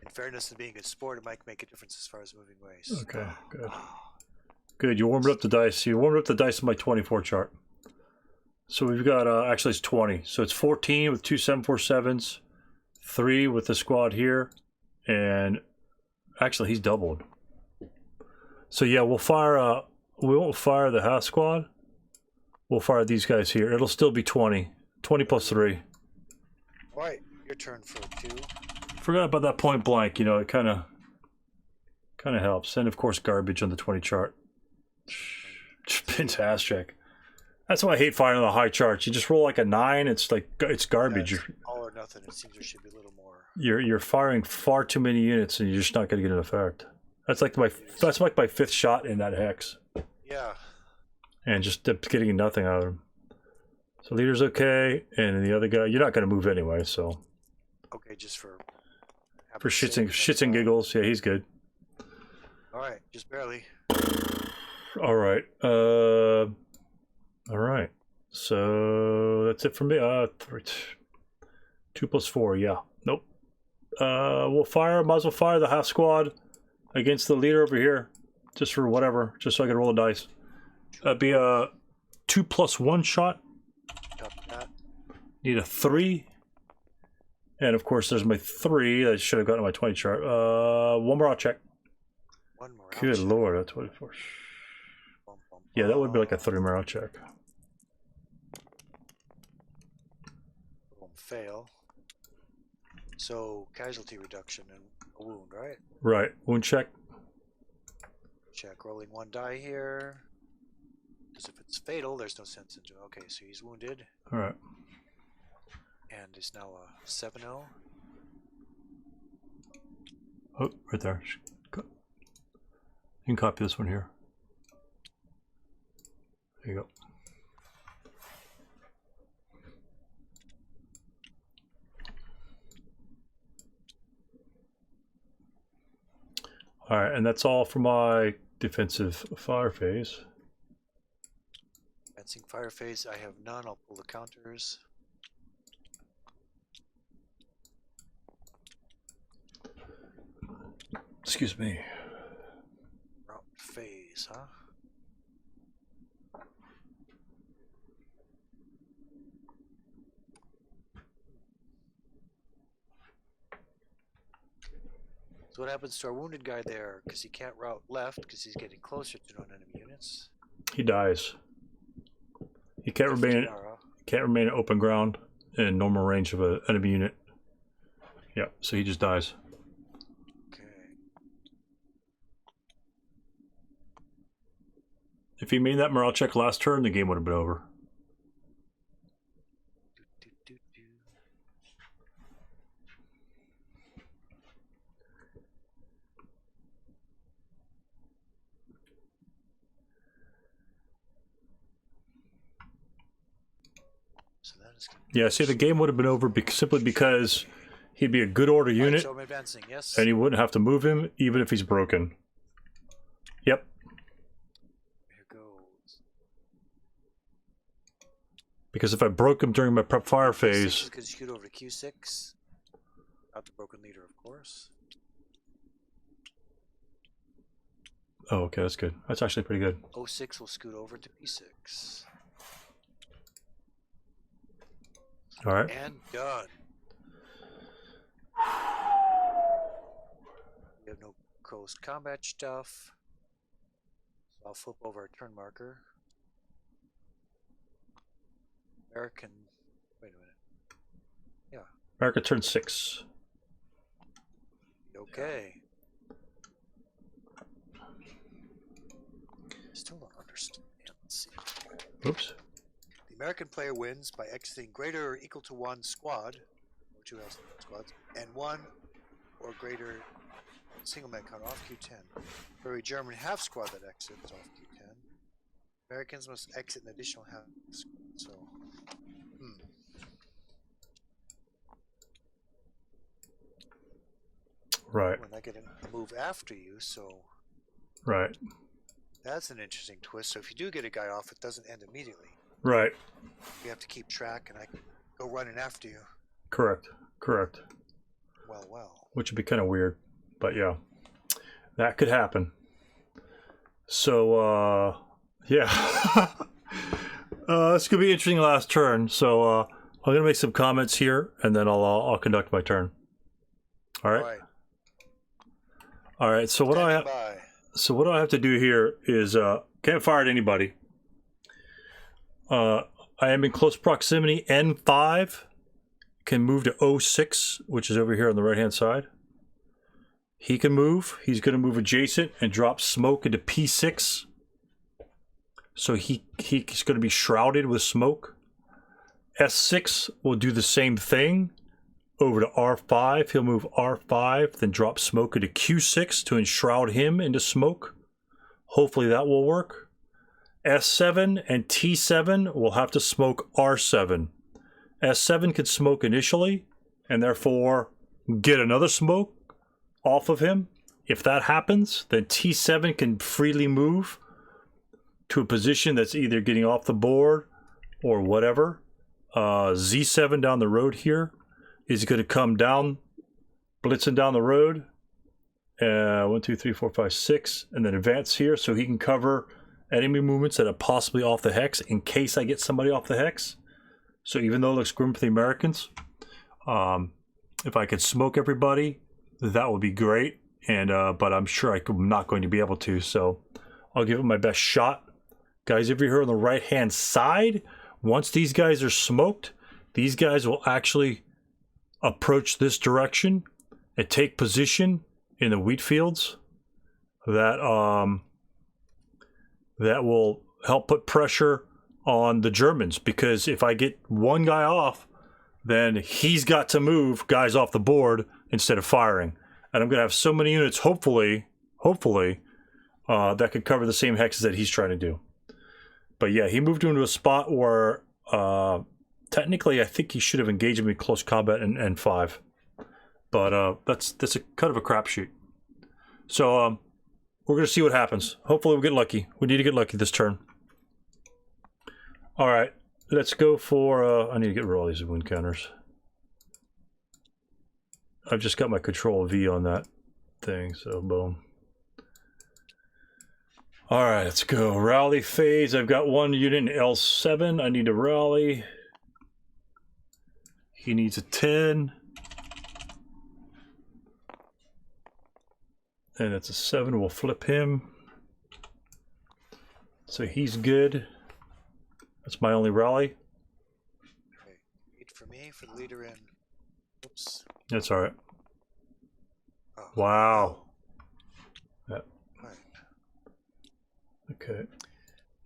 in fairness to being a sport, it might make a difference as far as moving ways. Okay, good. Good, you warmed up the dice. You warmed up the dice in my 24 chart. So we've got, actually it's 20. So it's 14 with 2 747s, 3 with the squad here, and actually he's doubled. So yeah, we'll fire, we won't fire the half squad. We'll fire these guys here. It'll still be 20. 20 + 3. All right, your turn for 2. Forgot about that point blank, you know, it kind of helps. And of course garbage on the 20 chart. Fantastic. That's why I hate firing on the high charts. You just roll like a 9, it's like, it's garbage. Yeah, it's all or nothing. It seems there should be a little more. You're firing far too many units and you're just not going to get an effect. That's like my 5th shot in that hex. Yeah. And just getting nothing out of him. So leader's okay, and the other guy, you're not going to move anyway, so. Okay, just for shits and giggles, yeah, he's good. All right, just barely. All right. All right. So that's it for me. 2 + 4, yeah. Nope. Might as well fire the half squad against the leader over here. Just for whatever. Just so I can roll a dice. That'd be a 2 + 1 shot. Need a 3. And of course there's my 3. I should have gotten my 20 chart. One more, I'll check. One more. Good lord, that's 24. Yeah, that would be like a 3 morale check. Fail. So casualty reduction and a wound, right? Right. Wound check. Check. Rolling 1 die here. Because if it's fatal, there's no sense in doing. Okay, so he's wounded. All right. And is now a 7-0. Oh, right there. You can copy this one here. There you go. All right, and that's all for my defensive fire phase. Fencing fire phase, I have none. I'll pull the counters. Excuse me. Route phase, huh? So what happens to our wounded guy there? Because he can't route left because he's getting closer to non-enemy units. He dies. He can't remain in open ground in normal range of an enemy unit. Yeah, so he just dies. Okay. If he made that morale check last turn, the game would have been over. So that is Yeah, see, the game would have been over simply because he'd be a good order unit, right, so I'm advancing, yes. and you wouldn't have to move him even if he's broken. Yep. Here goes. Because if I broke him during my prep fire Q6 phase, is going to shoot over to Q6. Not the broken leader, of course. oh, okay, that's good. That's actually pretty good. 06 will scoot over to P6. All right. And done. We have no close combat stuff. So I'll flip over our turn marker. American. Wait a minute. Yeah. America turn 6. Okay. Still don't understand. Let's see. Oops. The American player wins by exiting greater or equal to 1 squad, or 2 squads, and 1 or greater single man count off Q10. For a German half squad that exits off Q10, Americans must exit an additional half squad. So, Right. when I get a move after you, so Right. that's an interesting twist. So if you do get a guy off, it doesn't end immediately. Right. You have to keep track, and I can go running after you. Correct. Correct. Well. Which would be kind of weird, but yeah, that could happen. So, yeah, it's gonna be interesting last turn. So, I'm gonna make some comments here, and then I'll conduct my turn. All right. All right. So what I have to do here is can't fire at anybody. I am in close proximity. N5 can move to 06, which is over here on the right-hand side. He can move. He's going to move adjacent and drop smoke into P6. So he's going to be shrouded with smoke. S6 will do the same thing. Over to R5. He'll move R5, then drop smoke into Q6 to enshroud him into smoke. Hopefully that will work. S7 and T7 will have to smoke R7. S7 can smoke initially, and therefore get another smoke off of him. If that happens, then T7 can freely move to a position that's either getting off the board or whatever. Z7 down the road here is going to come down, blitzing down the road. 1, 2, 3, 4, 5, 6, and then advance here so he can cover enemy movements that are possibly off the hex in case I get somebody off the hex. So even though it looks grim for the Americans, if I could smoke everybody, that would be great. And but I'm sure I'm not going to be able to. So I'll give it my best shot. Guys over here on the right-hand side, once these guys are smoked, these guys will actually approach this direction and take position in the wheat fields. That will help put pressure on the Germans, because if I get one guy off, then he's got to move guys off the board instead of firing. And I'm going to have so many units, hopefully, that could cover the same hexes that he's trying to do. But yeah, he moved into a spot where technically I think he should have engaged me in close combat in N5. But that's a kind of a crapshoot. So we're going to see what happens. Hopefully we'll get lucky. We need to get lucky this turn. All right, let's go for... I need to get rid of all these wound counters. I've just got my control V on that thing, so boom. All right, let's go. Rally phase. I've got one unit in L7. I need to rally. He needs a 10. And it's a 7. We'll flip him. So he's good. That's my only rally. Okay. 8 for me for the leader in. Oops. That's all right. Oh, Wow. no. Yeah. All right. Okay.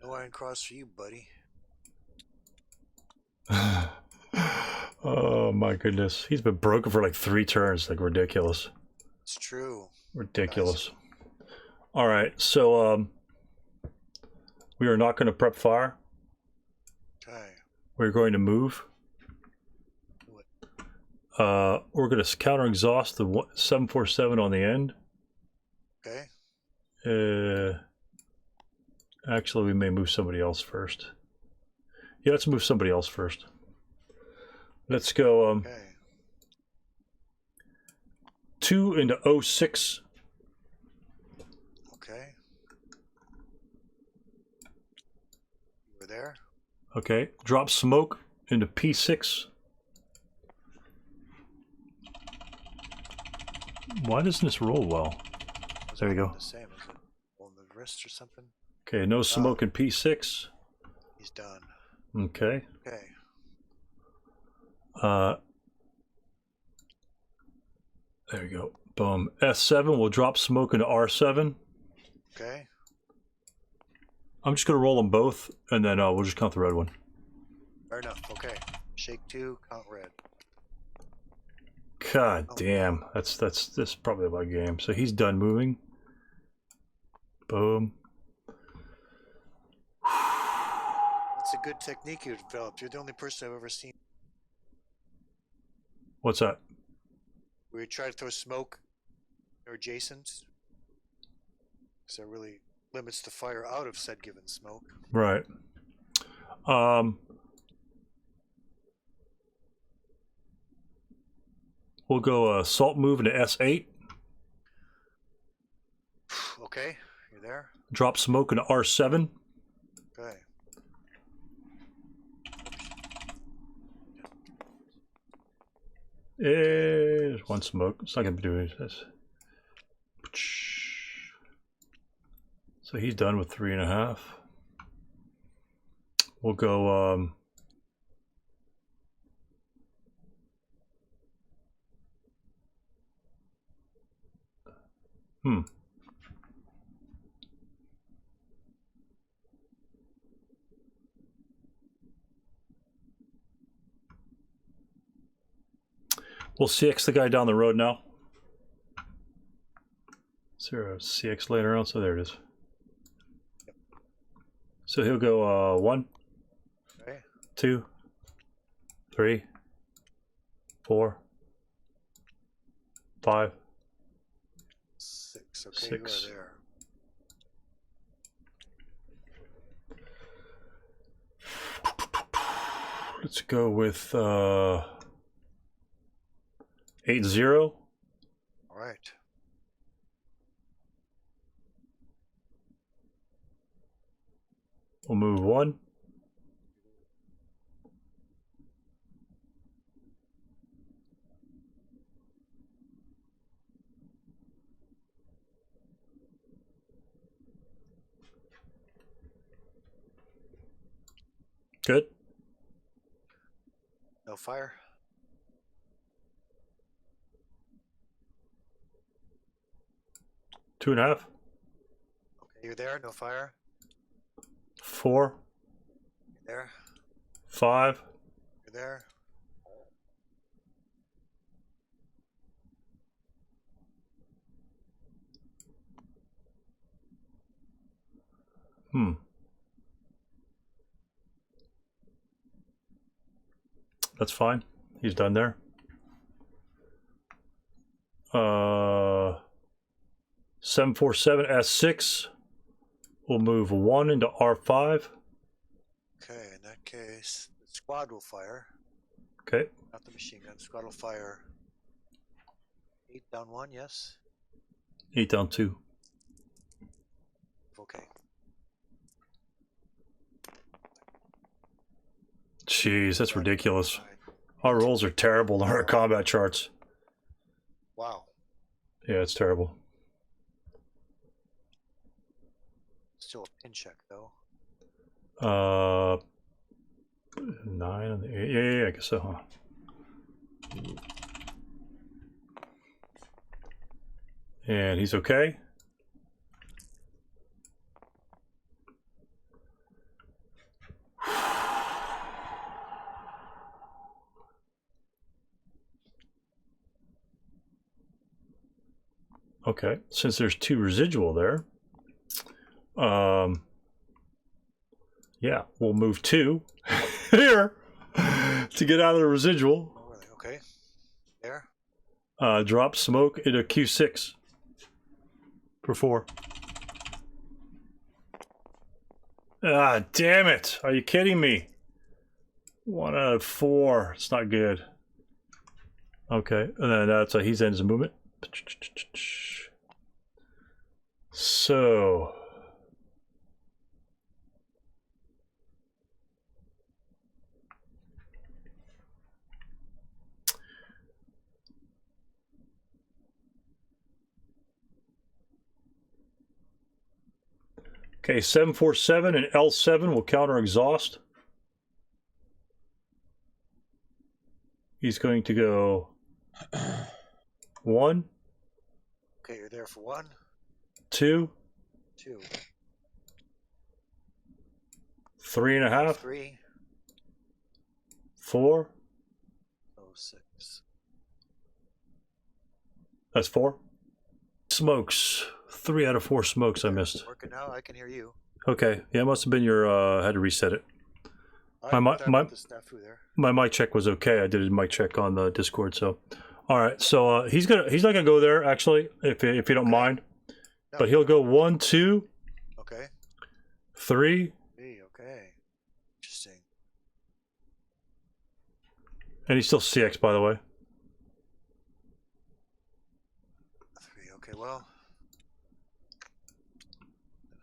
No iron cross for you, buddy. Oh my goodness. He's been broken for like 3 turns. Like ridiculous. It's true. Ridiculous. Guys. All right. So we are not going to prep fire. Okay. We're going to move. What? We're going to counter exhaust the 747 on the end. Okay. Actually, we may move somebody else first. Yeah, let's move somebody else first. Let's go Okay. 2 into 06. Okay. You were there? Okay. Drop smoke into P6. Why doesn't this roll well? There you go. The same, is it? On the wrist or something? Okay, no smoke in P6. He's done. Okay. Okay. There you go. Boom. S7 will drop smoke into R7. Okay. I'm just going to roll them both, and then we'll just count the red one. Fair enough. Okay. Shake 2, count red. God damn. That's probably my game. So he's done moving. Boom. That's a good technique you developed. You're the only person I've ever seen What's that? where you try to throw smoke or adjacent. So it really limits the fire out of said given smoke. Right. We'll go salt move into S8. Okay. You there? Drop smoke into R7. Okay. There's one smoke. It's not going to be doing this. So he's done with 3.5. We'll go We'll CX the guy down the road now. Is there a CX laying around? So there it is. So he'll go 1, Okay. 2, 3, 4, 5, 6. Okay, 6. you are there. Let's go with 8-0. All right. We'll move 1. Good. No fire. 2.5. Okay, you're there. No fire. 4, You're there. 5, You're there. That's fine. He's done there. 747 S6. We'll move 1 into R5. Okay, in that case, the squad will fire. Okay. Not the machine gun. Squad will fire. 8 down 1, yes? 8 down 2. Okay. Jeez, that's ridiculous. Right. Our rolls are terrible on our combat charts. Wow. Yeah, it's terrible. Still a pin check, though. 9 and the 8. Yeah, I guess so, huh? And he's okay. Okay, since there's 2 residual there, yeah, we'll move 2 here to get out of the residual. Oh, really? Okay. There. Drop smoke into Q6 for 4. Ah, damn it! Are you kidding me? 1 out of 4. It's not good. Okay, and then that's he's in his movement. So okay, 747 and L7 will counter exhaust. He's going to go 1. Okay, you're there for 1. 2. 2. 3.5. 3. 4. Oh, 6. That's 4. Smokes. 3 out of 4 smokes I missed. Working now. I can hear you. Okay, yeah, it must have been your. Had to reset it. My my mic check was okay. I did a mic check on the Discord. So, all right. So he's not gonna go there actually, if you don't mind. No. But he'll go 1, 2. Okay. 3. Okay. Interesting. And he's still CX, by the way. 3. Okay. Well,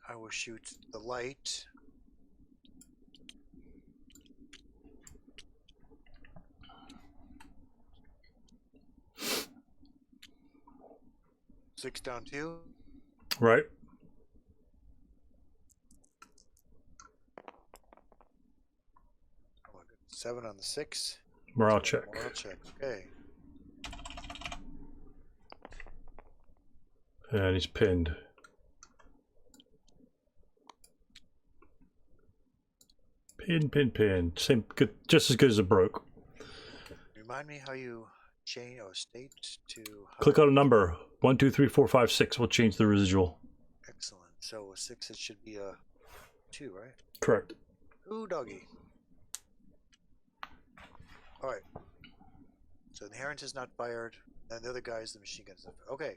I will shoot the light. Six down 2. Right. Oh, 7 on the 6. Morale check. Morale check. Okay. And he's pinned. Pin. Same good, just as good as a broke. Remind me how you change state to. Click on a number. 1, 2, 3, 4, 5, 6. We'll change the residual. Excellent. So a 6, it should be a 2, right? Correct. Ooh, doggy. All right. So the Inherent is not fired, and the other guy's the machine gun is not fired. Okay.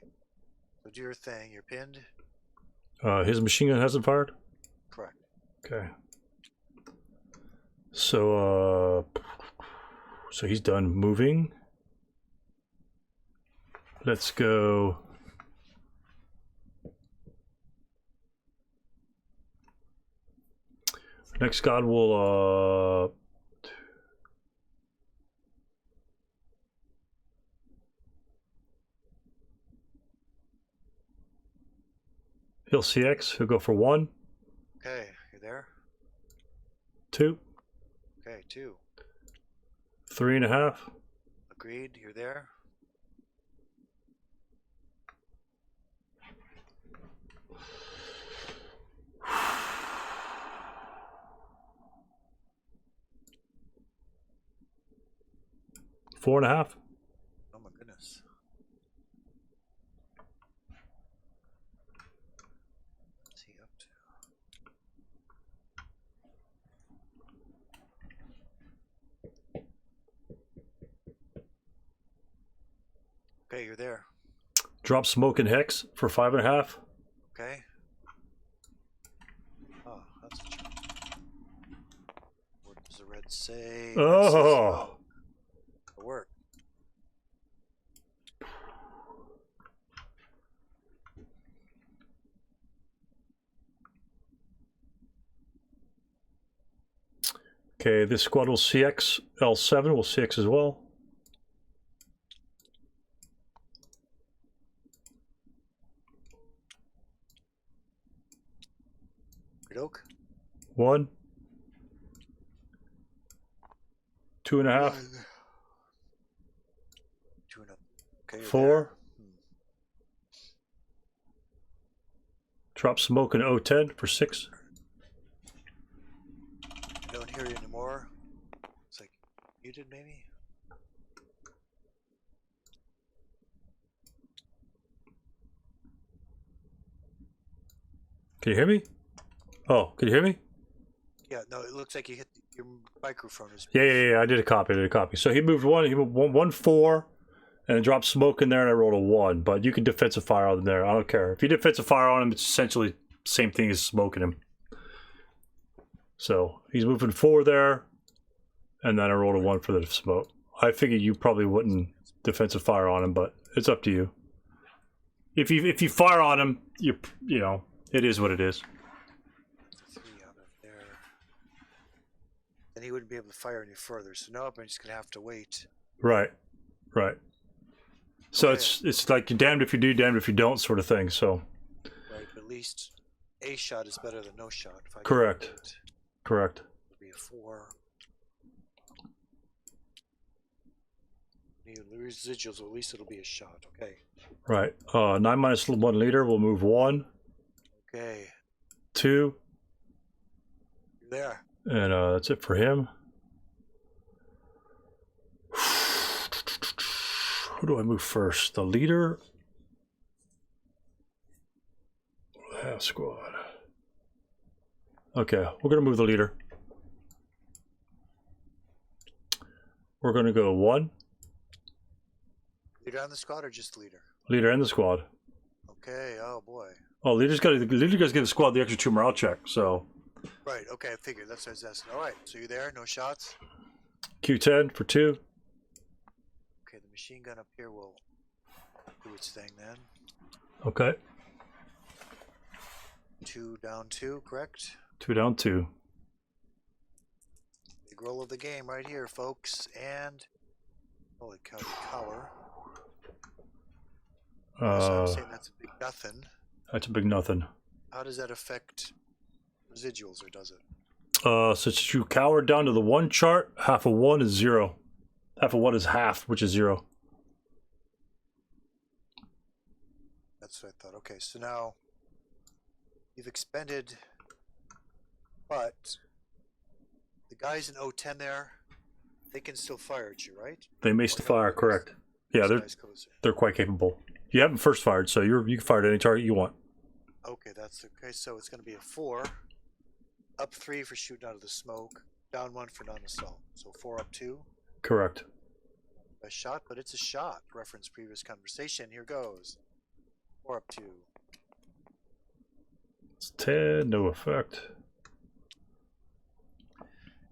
So do your thing. You're pinned. His machine gun hasn't fired? Correct. Okay. So he's done moving. Let's go. Next god will he'll CX. He'll go for 1. Okay, you're there. 2. Okay, 2. 3.5. Agreed. You're there. 4.5. Oh my goodness. What's he up to? Okay, you're there. Drop smoke and hex for 5.5. Okay. Oh, that's a jump. What does the red say? Oh. It worked. Okay, this squad will CX. L7 will CX as well. Good oak. 1. 2.5. 2.5. Okay, you're 4. there. Drop smoke in O10 for 6. I don't hear you anymore. It's like muted, maybe. Can you hear me? Oh, can you hear me? Yeah, no, it looks like you hit your microphone. Yeah. I did a copy. So he moved 1. He moved 1 4, and then dropped smoke in there, and I rolled a 1. But you can defensive fire on him there. I don't care. If you defensive fire on him, it's essentially the same thing as smoking him. So he's moving 4 there, and then I rolled a 1 for the smoke. I figured you probably wouldn't defensive fire on him, but it's up to you. If you fire on him, you know it is what it is. 3 out of there. Then he wouldn't be able to fire any further. So now I'm just gonna have to wait. Right. So Okay. it's like you're damned if you do, damned if you don't, sort of thing. So. Right, but at least a shot is better than no shot. If I Correct. It'll be a 4. The residuals, at least it'll be a shot. Okay. Right. 9 minus 1 liter. We'll move 1. Okay. 2. You're there. And that's it for him. Who do I move first? The leader? Half squad. Okay, we're going to move the leader. We're going to go 1. Leader on the squad or just leader? Leader and the squad. Okay, oh boy. Oh, leader's got to give the squad the extra 2 morale check, so. Right, okay, I figured. That's what I was asking. Alright, so you're there? No shots? Q10 for 2. Okay, the machine gun up here will do its thing then. Okay. 2 down 2, correct? 2 down 2. Big roll of the game right here, folks. And holy cow, the cower. So I'm saying that's a big nothing. That's a big nothing. How does that affect residuals, or does it? Since you cower down to the 1 chart, half of 1 is 0. Half of 1 is half, which is 0. That's what I thought. Okay, so now you've expended, but the guys in O10 there, they can still fire at you, right? They may still fire, correct. Yeah, they're quite capable. You haven't first fired, so you can fire at any target you want. Okay, that's okay. So it's going to be a 4, up 3 for shooting out of the smoke, down 1 for non-assault. So 4 up 2. Correct. A shot, but it's a shot. Reference previous conversation. Here goes. 4 up 2. It's 10, no effect.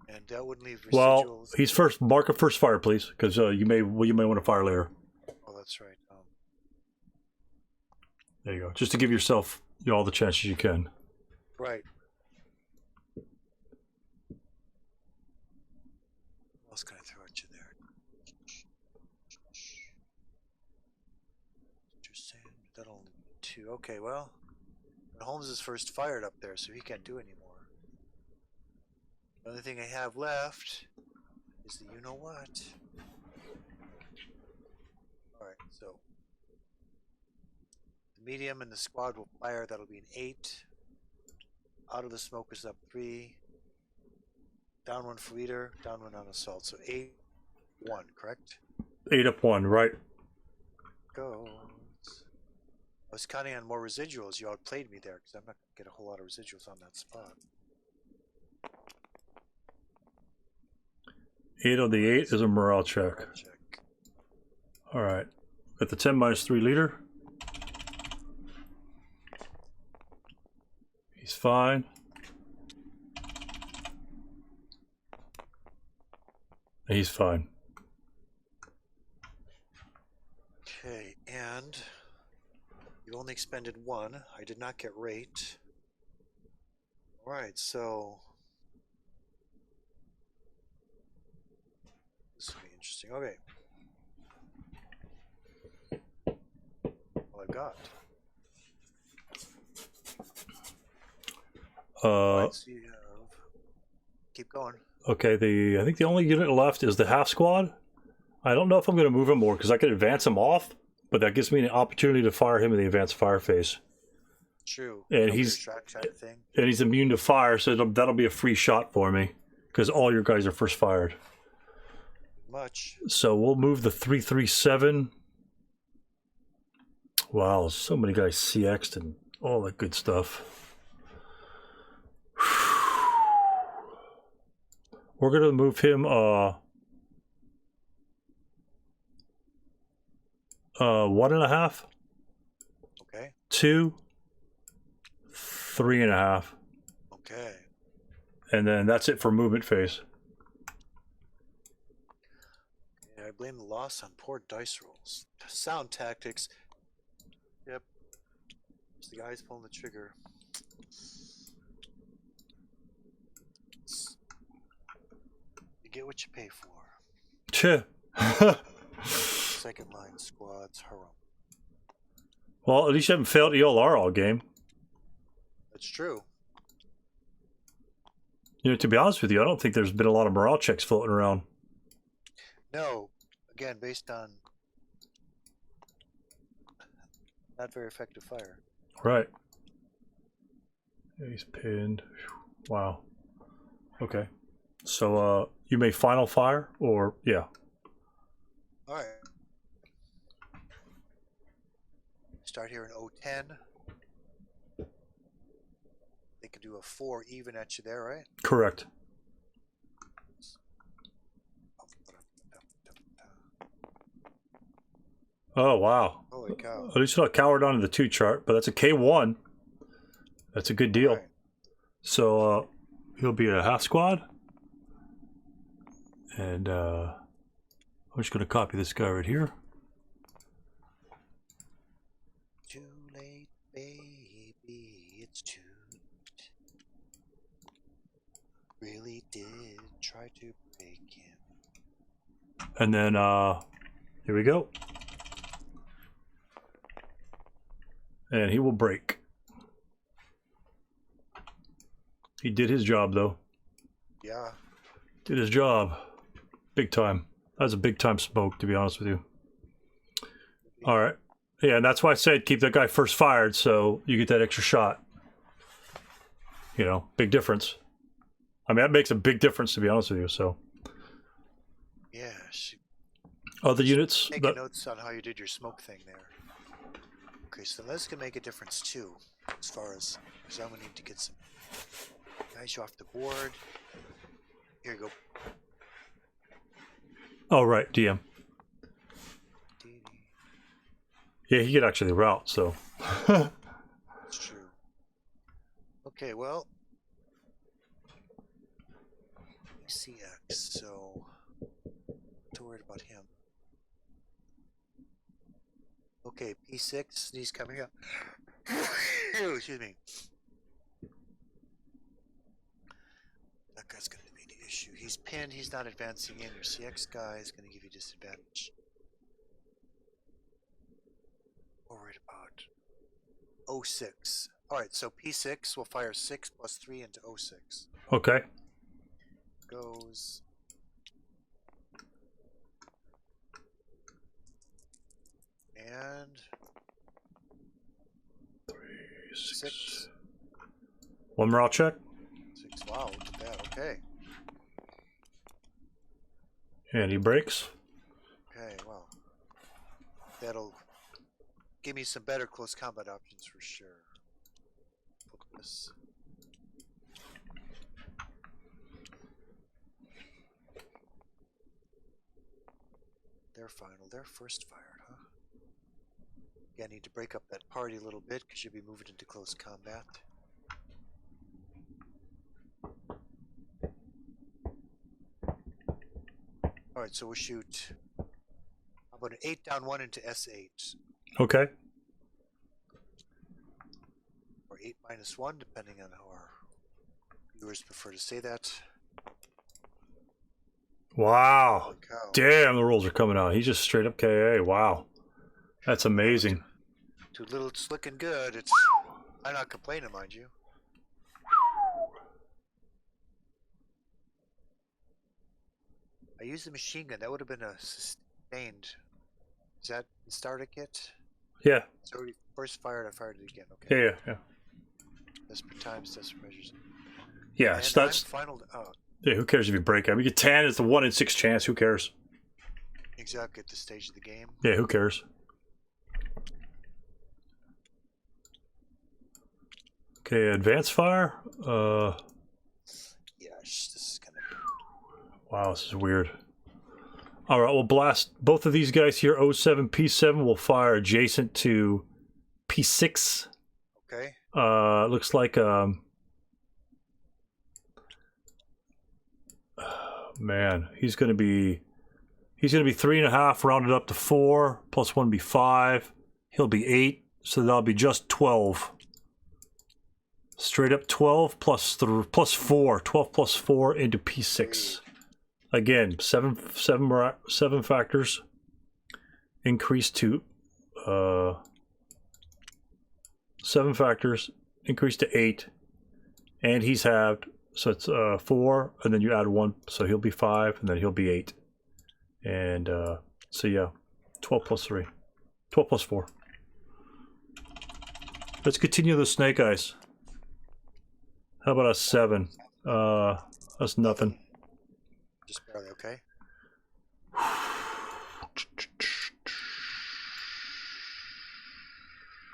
And that wouldn't leave residuals. Well, he's first. Mark a first fire, please, because you may want to fire later. Oh, that's right. There you go. Just to give yourself all the chances you can. Right. What else can I throw at you there? Interesting. That'll only be 2. Okay, well, Holmes is first fired up there, so he can't do any more. The only thing I have left is the you-know-what. Alright, so the medium and the squad will fire. That'll be an 8. Out of the smoke is up 3. Down 1 for leader, down 1 on assault. So 8, 1, correct? 8 up 1, right. Go. I was counting on more residuals. You outplayed me there because I'm not going to get a whole lot of residuals on that spot. 8 on the 8 is a morale check. All right. Got the 10 minus 3 leader. He's fine. He's fine. Okay, and you only expended 1. I did not get rate. Alright, so this will be interesting. Okay. All I've got. Uh, so you have... Keep going. Okay, I think the only unit left is the half squad. I don't know if I'm going to move him more because I could advance him off, but that gives me an opportunity to fire him in the advanced fire phase. True. And Cover he's track kind of thing. and he's immune to fire, so that'll be a free shot for me because all your guys are first fired. Much. So we'll move the 337. Wow, so many guys CX'd and all that good stuff. We're gonna move him 1.5, Okay. 2, 3.5, Okay. and then that's it for movement phase. Yeah, I blame the loss on poor dice rolls. Sound tactics. Yep. It's the guys pulling the trigger. You get what you pay for. Cheh. Second line squads, harum. Well, at least you haven't failed ELR all game. That's true. You know, to be honest with you, I don't think there's been a lot of morale checks floating around. No, again, based on not very effective fire. Right. Yeah, he's pinned. Wow. Okay. So, you may final fire, or, yeah. All right. Start here in 010. They could do a 4 even at you there, right? Correct. Oh, wow. Holy cow. At least not coward onto the 2 chart, but that's a K1. That's a good deal. All right. So, he'll be a half squad. And, I'm just going to copy this guy right here. Too late, baby, it's too late. Really did try to break him. And then, here we go. And he will break. He did his job, though. Yeah. Did his job. Big time. That was a big time smoke, to be honest with you. All right. Yeah, and that's why I said keep that guy first fired so you get that extra shot. You know, big difference. I mean, that makes a big difference, to be honest with you, so. Yeah. Other units? Taking notes on how you did your smoke thing there. Okay, so this can make a difference too, as far as, because I'm going to need to get some guys you off the board. Here you go. Oh, right, DM. Yeah, he could actually route, so. That's true. Okay, well. CX, so. Not worried about him. Okay, P6, he's coming up. Excuse me. That guy's going to be the issue. He's pinned, he's not advancing in. Your CX guy is going to give you disadvantage. Worried about 06. Alright, so P6 will fire 6 plus 3 into 06. Okay. Goes. And 3, 6. 1 morale check. 6. Wow, look at that. Okay. And he breaks. Okay, well. That'll give me some better close combat options for sure. Put this. They're final. They're first fired, huh? Yeah, I need to break up that party a little bit because you'll be moving into close combat. Alright, so we'll shoot. How about an 8 down 1 into S8? Okay. Or 8 minus 1, depending on how our viewers prefer to say that. Wow. Holy cow. Damn, the rolls are coming out. He's just straight up KA. Wow. That's amazing. Too little, it's looking good. It's. I'm not complaining, mind you. I used the machine gun. That would have been a sustained. Is that start a kit? Yeah. So we first fired, I fired it again. Yeah, Okay. yeah, yeah. Desperate times, desperate measures. Yeah, And so that's final. Oh, yeah. Who cares if you break it? You get 10. It's the 1 in 6 chance. Who cares? exactly at this stage of the game. Yeah, who cares? Okay, advanced fire. Yes, this is gonna. Wow, this is weird. All right, we'll blast both of these guys here. 07, P7 will fire adjacent to P6. Okay. Looks like man, he's gonna be 3.5 rounded up to 4 plus 1 be 5. He'll be 8, so that'll be just 12. Straight up 12 plus 4. 12 plus 4 into P6. Again, seven factors. Increase to 7 factors. Increase to 8, and he's halved, so it's 4, and then you add 1, so he'll be 5, and then he'll be 8. And so yeah, 12 plus 3, 12 plus 4. Let's continue the snake eyes. How about a 7? That's nothing. Just barely. Okay.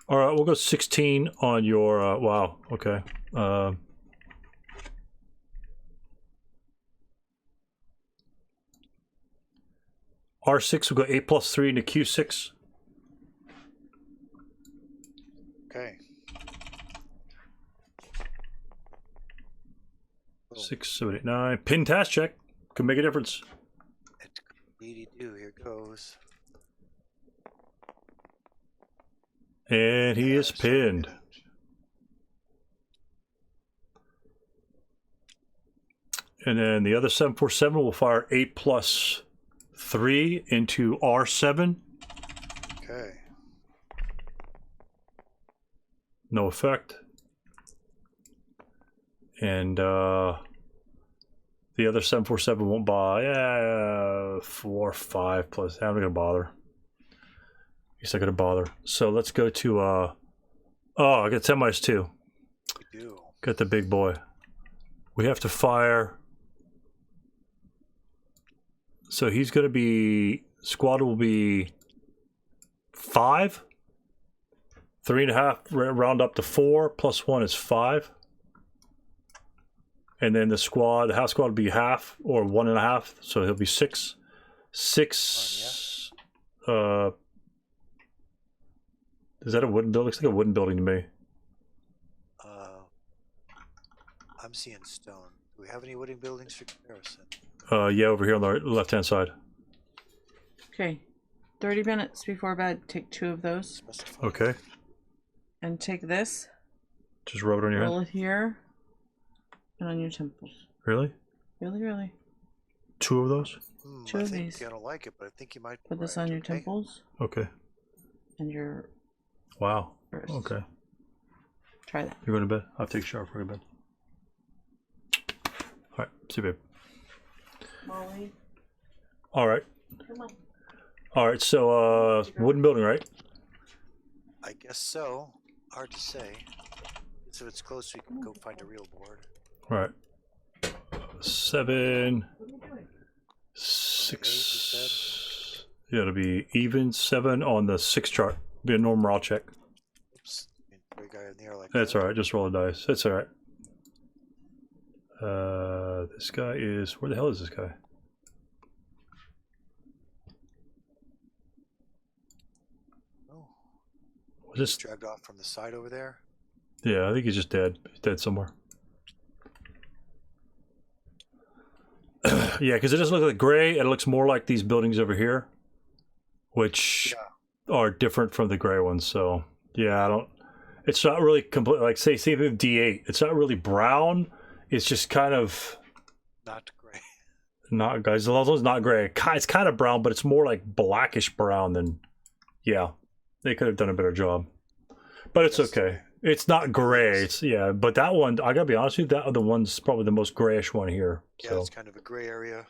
All right, we'll go 16 on your. Wow. Okay. R6 will go 8 plus 3 into Q6. Okay. 6, 7, 8, 9. Pin task check. Could make a difference. It could really do. Here goes. And he is pinned. And then the other 747 will fire 8 plus 3 into R7. Okay. No effect. And the other 747 won't buy 4, 5 plus. I'm not gonna bother. Guess I gotta bother. So let's go to oh, I got 10 minus 2. We do. Got the big boy. We have to fire. So he's gonna be squad will be 5. 3.5 round up to 4 plus 1 is 5. And then the half squad will be half or 1.5, so he'll be 6. 6. Is that a wooden building? Looks like a wooden building to me. I'm seeing stone. Do we have any wooden buildings for comparison? Yeah, over here on the left-hand side. Okay. 30 minutes before bed, take 2 of those. Specify. Okay. And take this, Just rub it on your roll hand. it here, and on your temples. Really? Really, really. 2 of those? 2 I of think these. I don't like it, but I think you might be Put this right. on your Okay. temples Okay. and your Wow. wrist. Okay. Try that. You're going to bed? I'll take a shower before I go to bed. Alright, see you, babe. Molly, Alright. come on. Alright, so wooden building, right? I guess so. Hard to say. So if it's close, we can go find a real board. Alright. 7, What are you doing? 6. Yeah, it'll be even 7 on the 6 chart. Be a normal raw check. Oops. Big guy in the air like That's that. alright, just roll the dice. That's alright. This guy is. Where the hell is this guy? Oh, Was this? dragged off from the side over there. Yeah, I think he's just dead. He's dead somewhere. Yeah, because it doesn't look like gray. It looks more like these buildings over here, which are different from the gray ones. So yeah, I don't. It's not really complete. Like say with D8, it's not really brown. It's just kind of Not gray. not, guys. The one's not gray. It's kind of brown, but it's more like blackish brown than. Yeah, they could have done a better job, but it's Yes. okay. It's not gray. It's but that one, I gotta be honest with you, that the one's probably the most grayish one here. Yeah, So it's kind of a gray area.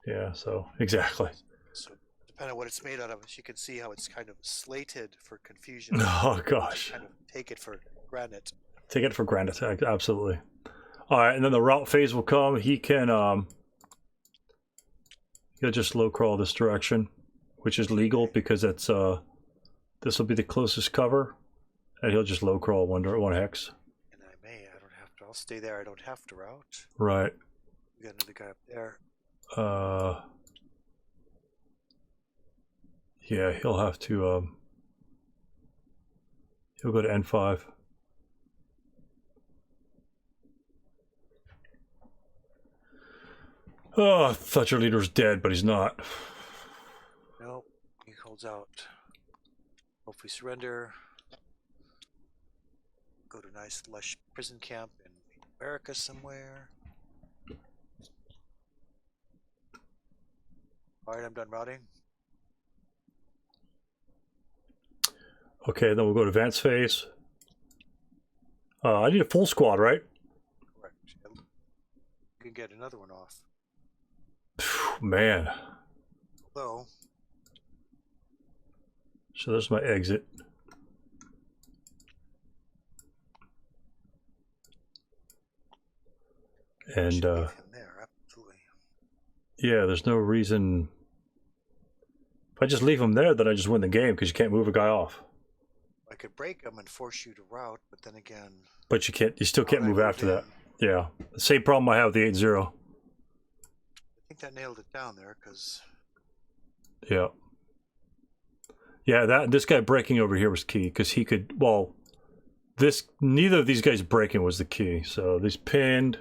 Yeah, so exactly. So depending on what it's made out of, you can see how it's kind of slated for confusion. Oh gosh. Kind of take it for granted. Take it for granted. Absolutely. All right, and then the route phase will come. He can he'll just low crawl this direction, which is legal because it's this will be the closest cover, and he'll just low crawl one hex. And I don't have to. I'll stay there. I don't have to route. Right. We got another guy up there. Yeah, he'll have to he'll go to N5. Oh, I thought your leader's dead, but he's not. Nope. He holds out. Hopefully surrender. Go to a nice lush prison camp in America somewhere. Alright, I'm done routing. Okay, then we'll go to advance phase. I need a full squad, right? Correct. You can get another one off. Man. Hello. So there's my exit. And Should leave him there, absolutely. yeah, there's no reason. If I just leave him there, then I just win the game because you can't move a guy off. I could break him and force you to route, but then again. But you can't. You still can't move after that. In. Yeah, the same problem I have with the 8-0. I think that nailed it down there, because. Yeah. Yeah, this guy breaking over here was key because he could. Well, neither of these guys breaking was the key. So these pinned.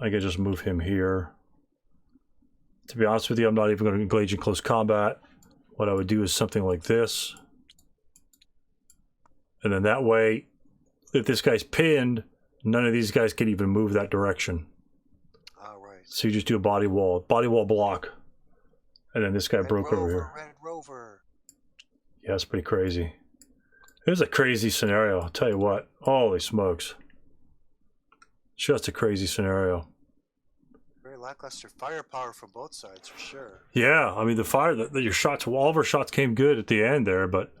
I could just move him here. To be honest with you, I'm not even going to engage in close combat. What I would do is something like this. And then that way, if this guy's pinned, none of these guys can even move that direction. All right. So you just do a body wall block. And then this guy broke over here. Red Rover. Yeah, it's pretty crazy. It was a crazy scenario, I'll tell you what. Holy smokes. Just a crazy scenario. Very lackluster firepower from both sides, for sure. Yeah, I mean, the fire, your shots, all of our shots came good at the end there, but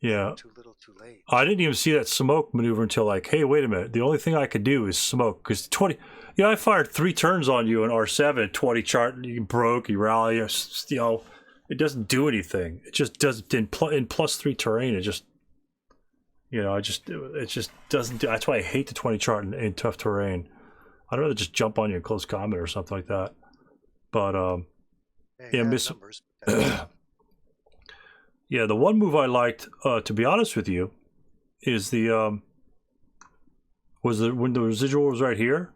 yeah. Too little, too late. I didn't even see that smoke maneuver until like, hey, wait a minute. The only thing I could do is smoke because 20, you know, I fired 3 turns on you in R7, 20 chart, you broke, you rally, you know, it doesn't do anything. It just does in +3 terrain. It just, you know, it just doesn't do. That's why I hate the 20 chart in tough terrain. I'd rather just jump on you in close combat or something like that. But yeah, numbers, yeah, the one move I liked, to be honest with you, is the when the residual was right here,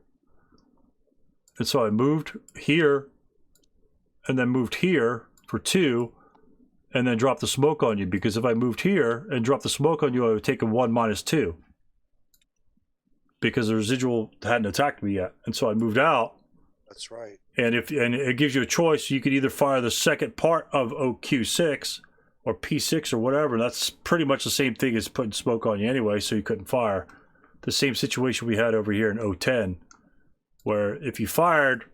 and so I moved here, and then moved here for 2, and then dropped the smoke on you, because if I moved here and dropped the smoke on you, I would take a 1 - 2. Because the residual hadn't attacked me yet. And so I moved out. That's right. And it gives you a choice. You could either fire the second part of OQ6 or P6 or whatever. And that's pretty much the same thing as putting smoke on you anyway, so you couldn't fire. The same situation we had over here in O10, where if you fired,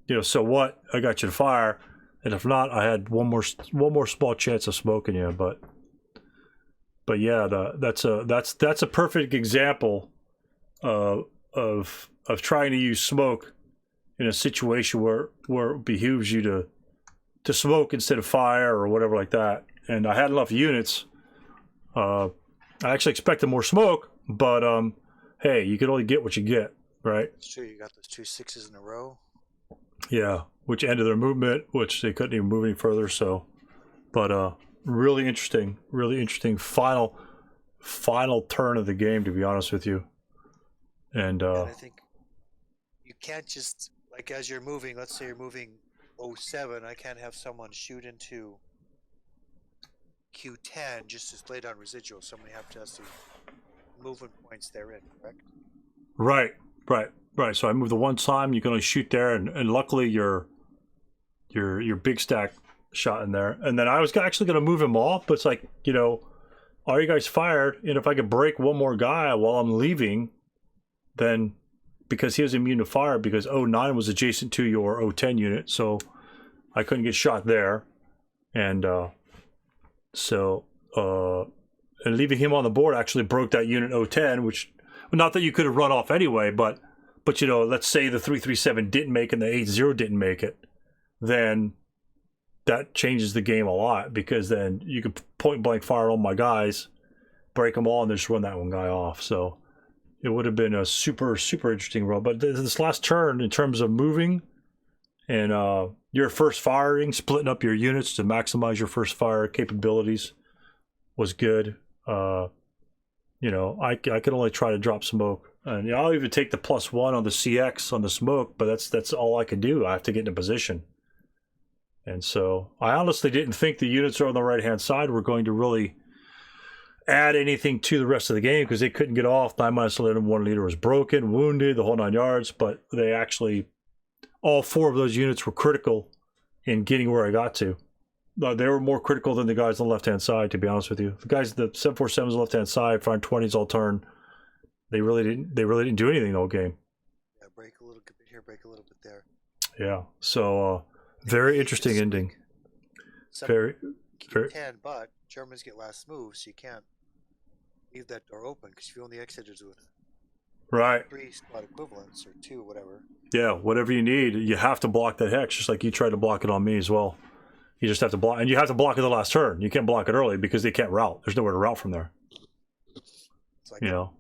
you know, so what? I got you to fire. And if not, I had one more small chance of smoking you. But yeah, that's a perfect example of trying to use smoke in a situation where it behooves you to smoke instead of fire or whatever like that. And I had enough units. I actually expected more smoke, but hey, you can only get what you get, right? It's true. You got those 2 6s in a row. Yeah, which ended their movement, which they couldn't even move any further. So, but really interesting final turn of the game, to be honest with you. And I think you can't just, like, as you're moving, let's say you're moving 07, I can't have someone shoot into Q10 just to lay down residual. Somebody has to movement points therein, correct? Right. So I moved the one time, you can only shoot there, and luckily your big stack shot in there. And then I was actually going to move him off, but it's like, you know, are you guys fired? And if I could break one more guy while I'm leaving, then because he was immune to fire because 09 was adjacent to your 010 unit, so I couldn't get shot there. And and leaving him on the board actually broke that unit 010, which, not that you could have run off anyway, but you know, let's say the 337 didn't make it and the 80 didn't make it, then that changes the game a lot, because then you could point blank fire all my guys, break them all, and just run that one guy off. So it would have been a super interesting run. But this last turn, in terms of moving and your first firing, splitting up your units to maximize your first fire capabilities, was good. You know, I could only try to drop smoke, and you know, I'll even take the +1 on the CX on the smoke, but that's all I can do. I have to get in a position. And so I honestly didn't think the units on the right-hand side were going to really add anything to the rest of the game, because they couldn't get off. 9-11 1 leader was broken, wounded, the whole 9 yards. But they actually, all 4 of those units were critical in getting where I got to. They were more critical than the guys on the left-hand side, to be honest with you. The guys, the 747s on the left-hand side, front 20s all turn. They really didn't do anything the whole game. Yeah, break a little bit here, break a little bit there. Yeah. So very interesting ending. Very. 10, but Germans get last move, so you can't leave that door open, because if you only exited with Right. 3 squad equivalents or 2, whatever. Yeah, whatever you need, you have to block that hex, just like you tried to block it on me as well. You just have to block, and you have to block it the last turn. You can't block it early because they can't route. There's nowhere to route from there. It's like, you know.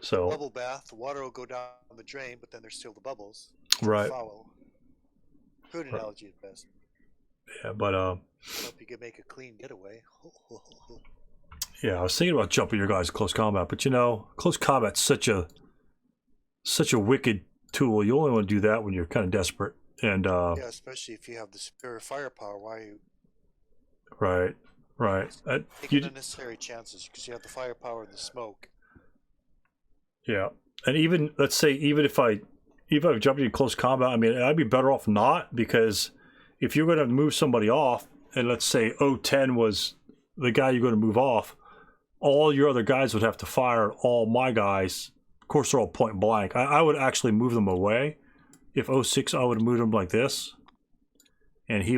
So bubble bath, the water will go down the drain, but then there's still the bubbles. Right. Follow. Good analogy at best. Yeah, but Hope you can make a clean getaway. yeah, I was thinking about jumping your guys close combat, but you know, close combat's such a wicked tool. You only want to do that when you're kind of desperate. And yeah, especially if you have the superior firepower. Why are you right. taking unnecessary chances, because you have the firepower and the smoke. Yeah, and even, let's say, even if I jumped in close combat, I mean, I'd be better off not, because if you're going to move somebody off, and let's say 010 was the guy you're going to move off, all your other guys would have to fire all my guys. Of course, they're all point blank. I would actually move them away. If 06, I would have moved him like this, and he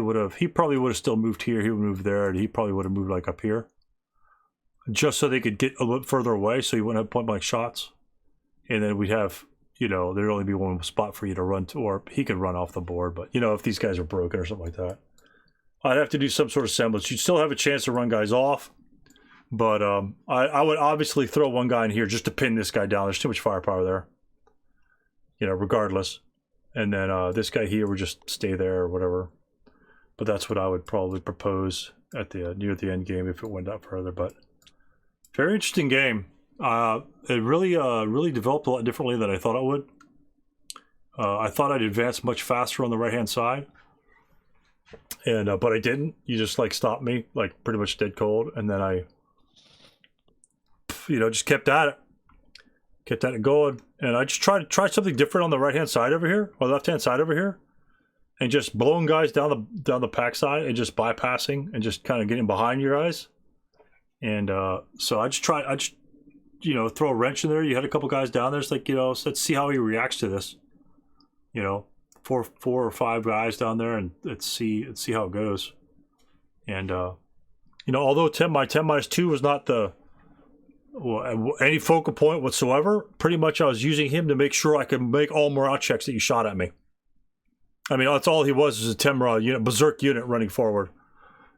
probably would have still moved here. He would move there, and he probably would have moved like up here, just so they could get a little further away, so you wouldn't have point blank shots. And then we'd have, you know, there'd only be one spot for you to run to, or he could run off the board. But you know, if these guys are broken or something like that, I'd have to do some sort of semblance. You'd still have a chance to run guys off, but I would obviously throw one guy in here just to pin this guy down. There's too much firepower there, you know, regardless. And then this guy here would just stay there or whatever. But that's what I would probably propose at the near the end game if it went up further. But very interesting game. It really developed a lot differently than I thought it would. I thought I'd advance much faster on the right-hand side, and but I didn't. You just like stopped me, like pretty much dead cold, and then I, you know, just kept at it going, and I just tried something different on the right-hand side over here, or left-hand side over here, and just blowing guys down the pack side and just bypassing and just kind of getting behind your guys, and so I just you know, throw a wrench in there. You had a couple guys down there. It's like, you know, so let's see how he reacts to this. You know, four or five guys down there, and let's see how it goes. And you know, although my 10-2 was not any focal point whatsoever, pretty much I was using him to make sure I could make all morale checks that you shot at me. I mean, that's all he was a 10 morale unit, berserk unit running forward,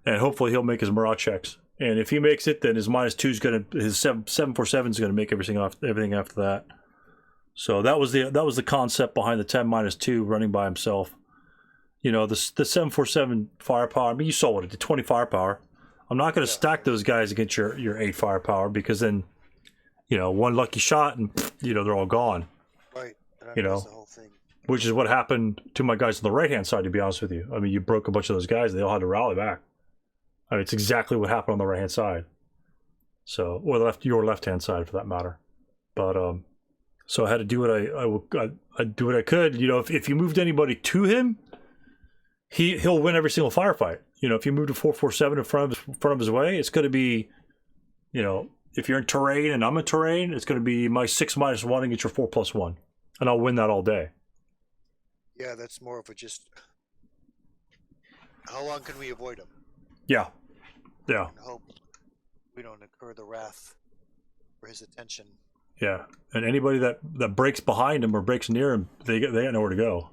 and hopefully he'll make his morale checks. And if he makes it, then his -2 is gonna, his 747 is gonna make everything after that. So that was the concept behind the 10-2 running by himself. You know, the 747 firepower. I mean, you saw what it did, 20 firepower. I'm not gonna stack those guys against your 8 firepower, because then, you know, one lucky shot and you know, they're all gone. Right. And you know, the whole thing. Which is what happened to my guys on the right hand side. To be honest with you, I mean, you broke a bunch of those guys. They all had to rally back. I mean, it's exactly what happened on the right-hand side. So, or your left-hand side for that matter. But so I had to do what I do what I could. You know, if you moved anybody to him, he'll win every single firefight. You know, if you moved a 447 in front of his way, it's going to be, you know, if you're in terrain and I'm in terrain, it's going to be my 6-1 and get your 4+1, and I'll win that all day. Yeah, that's more of a just. How long can we avoid him? Yeah, yeah, And hope we don't incur the wrath for his attention. yeah. And anybody that breaks behind him or breaks near him, they got nowhere to go.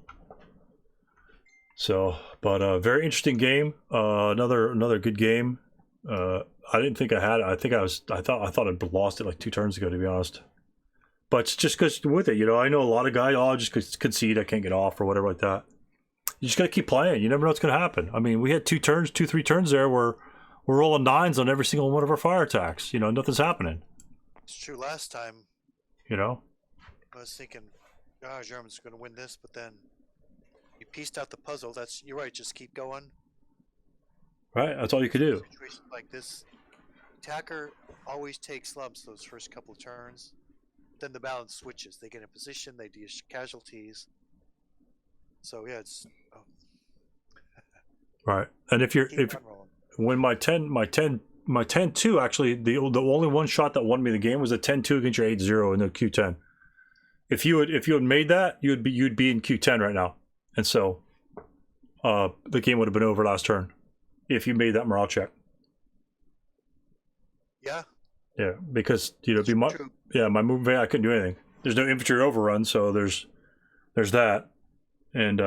So, but very interesting game. Another good game. I didn't think I had it. I thought I'd lost it like 2 turns ago, to be honest. But it's just because with it, I know a lot of guys, I just concede, I can't get off or whatever like that. You just got to keep playing. You never know what's going to happen. I mean, we had 3 turns there where we're rolling 9s on every single one of our fire attacks. Nothing's happening. It's true. Last time, I was thinking, Germans are going to win this, but then you pieced out the puzzle. You're right. Just keep going. Right. That's all you could do. Situations like this, attacker always takes lumps those first couple of turns. Then the balance switches. They get in position. They do casualties. So yeah, it's right. And if when my 10-2 actually the only one shot that won me the game was a 10-2 against your 8-0 in the Q10. If you had made that, you'd be in Q10 right now, and so the game would have been over last turn if you made that morale check. Yeah. Yeah, because my movement, I couldn't do anything. There's no infantry overrun, so there's that, and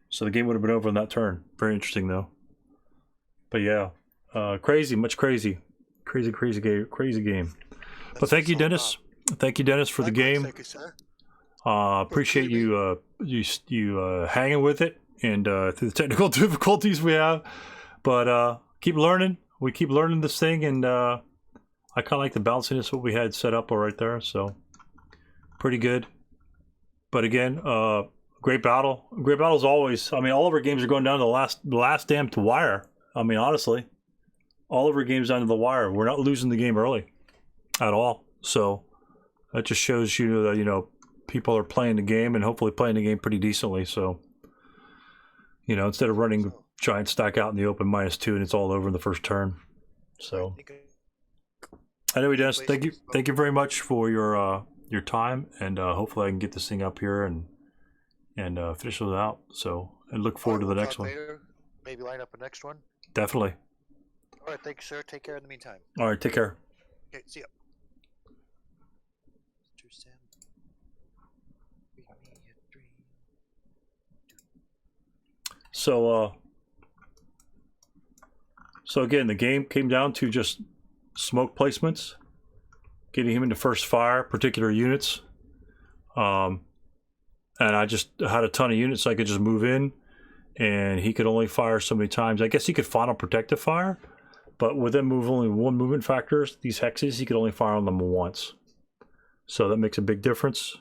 so the game would have been over on that turn. Very interesting though. But yeah, crazy game. But thank you, Dennis. Thank you, Dennis, for the game. Thank you, sir. Appreciate you hanging with it and through the technical difficulties we have. But keep learning. We keep learning this thing, and I kind of like the bounciness what we had set up right there. So pretty good. But again, great battle. Great battles always. I mean, all of our games are going down to the last damn wire. I mean, honestly, all of our games down to the wire. We're not losing the game early at all. So that just shows you that people are playing the game and hopefully playing the game pretty decently. So instead of running giant stack out in the open -2 and it's all over in the first turn. So anyway, Dennis, thank you very much for your time, and hopefully I can get this thing up here and finish it out. So and look forward to the next one. Later. Maybe line up a next one. Definitely. All right, thanks, sir. Take care in the meantime. All right, take care. Okay, see ya. So again, the game came down to just smoke placements, getting him into first fire, particular units. And I just had a ton of units, so I could just move in, and he could only fire so many times. I guess he could final protective fire, but with them only 1 movement factors, these hexes, he could only fire on them once. So that makes a big difference.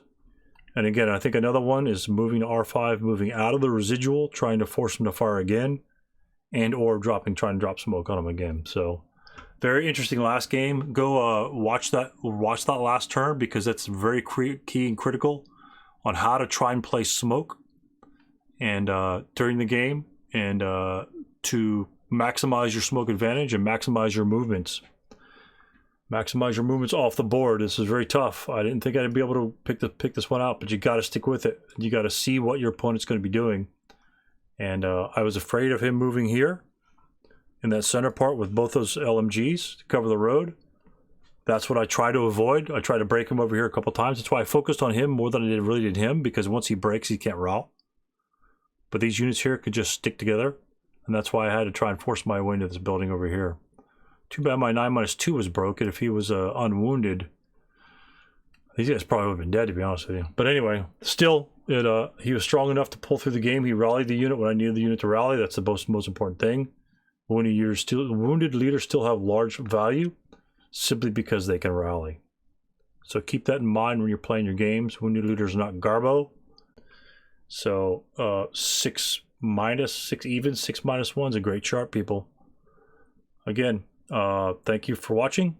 And again, I think another one is moving to R5, moving out of the residual, trying to force him to fire again, and or trying to drop smoke on him again. So very interesting last game. Go watch that last turn, because that's very key and critical on how to try and play smoke and during the game, and to maximize your smoke advantage and maximize your movements. Maximize your movements off the board. This is very tough. I didn't think I'd be able to pick this one out, but you got to stick with it. You got to see what your opponent's going to be doing. And I was afraid of him moving here in that center part with both those LMGs to cover the road. That's what I try to avoid. I try to break him over here a couple times. That's why I focused on him more than I really did him, because once he breaks, he can't route. But these units here could just stick together, and that's why I had to try and force my way into this building over here. Too bad my 9-2 was broken. If he was unwounded, these guys probably would have been dead, to be honest with you. But anyway, still, he was strong enough to pull through the game. He rallied the unit when I needed the unit to rally. That's the most important thing. Wounded leaders still have large value simply because they can rally. So keep that in mind when you're playing your games. Wounded leaders are not garbo. So 6 minus, 6 even, 6 minus 1 is a great chart, people. Again, thank you for watching.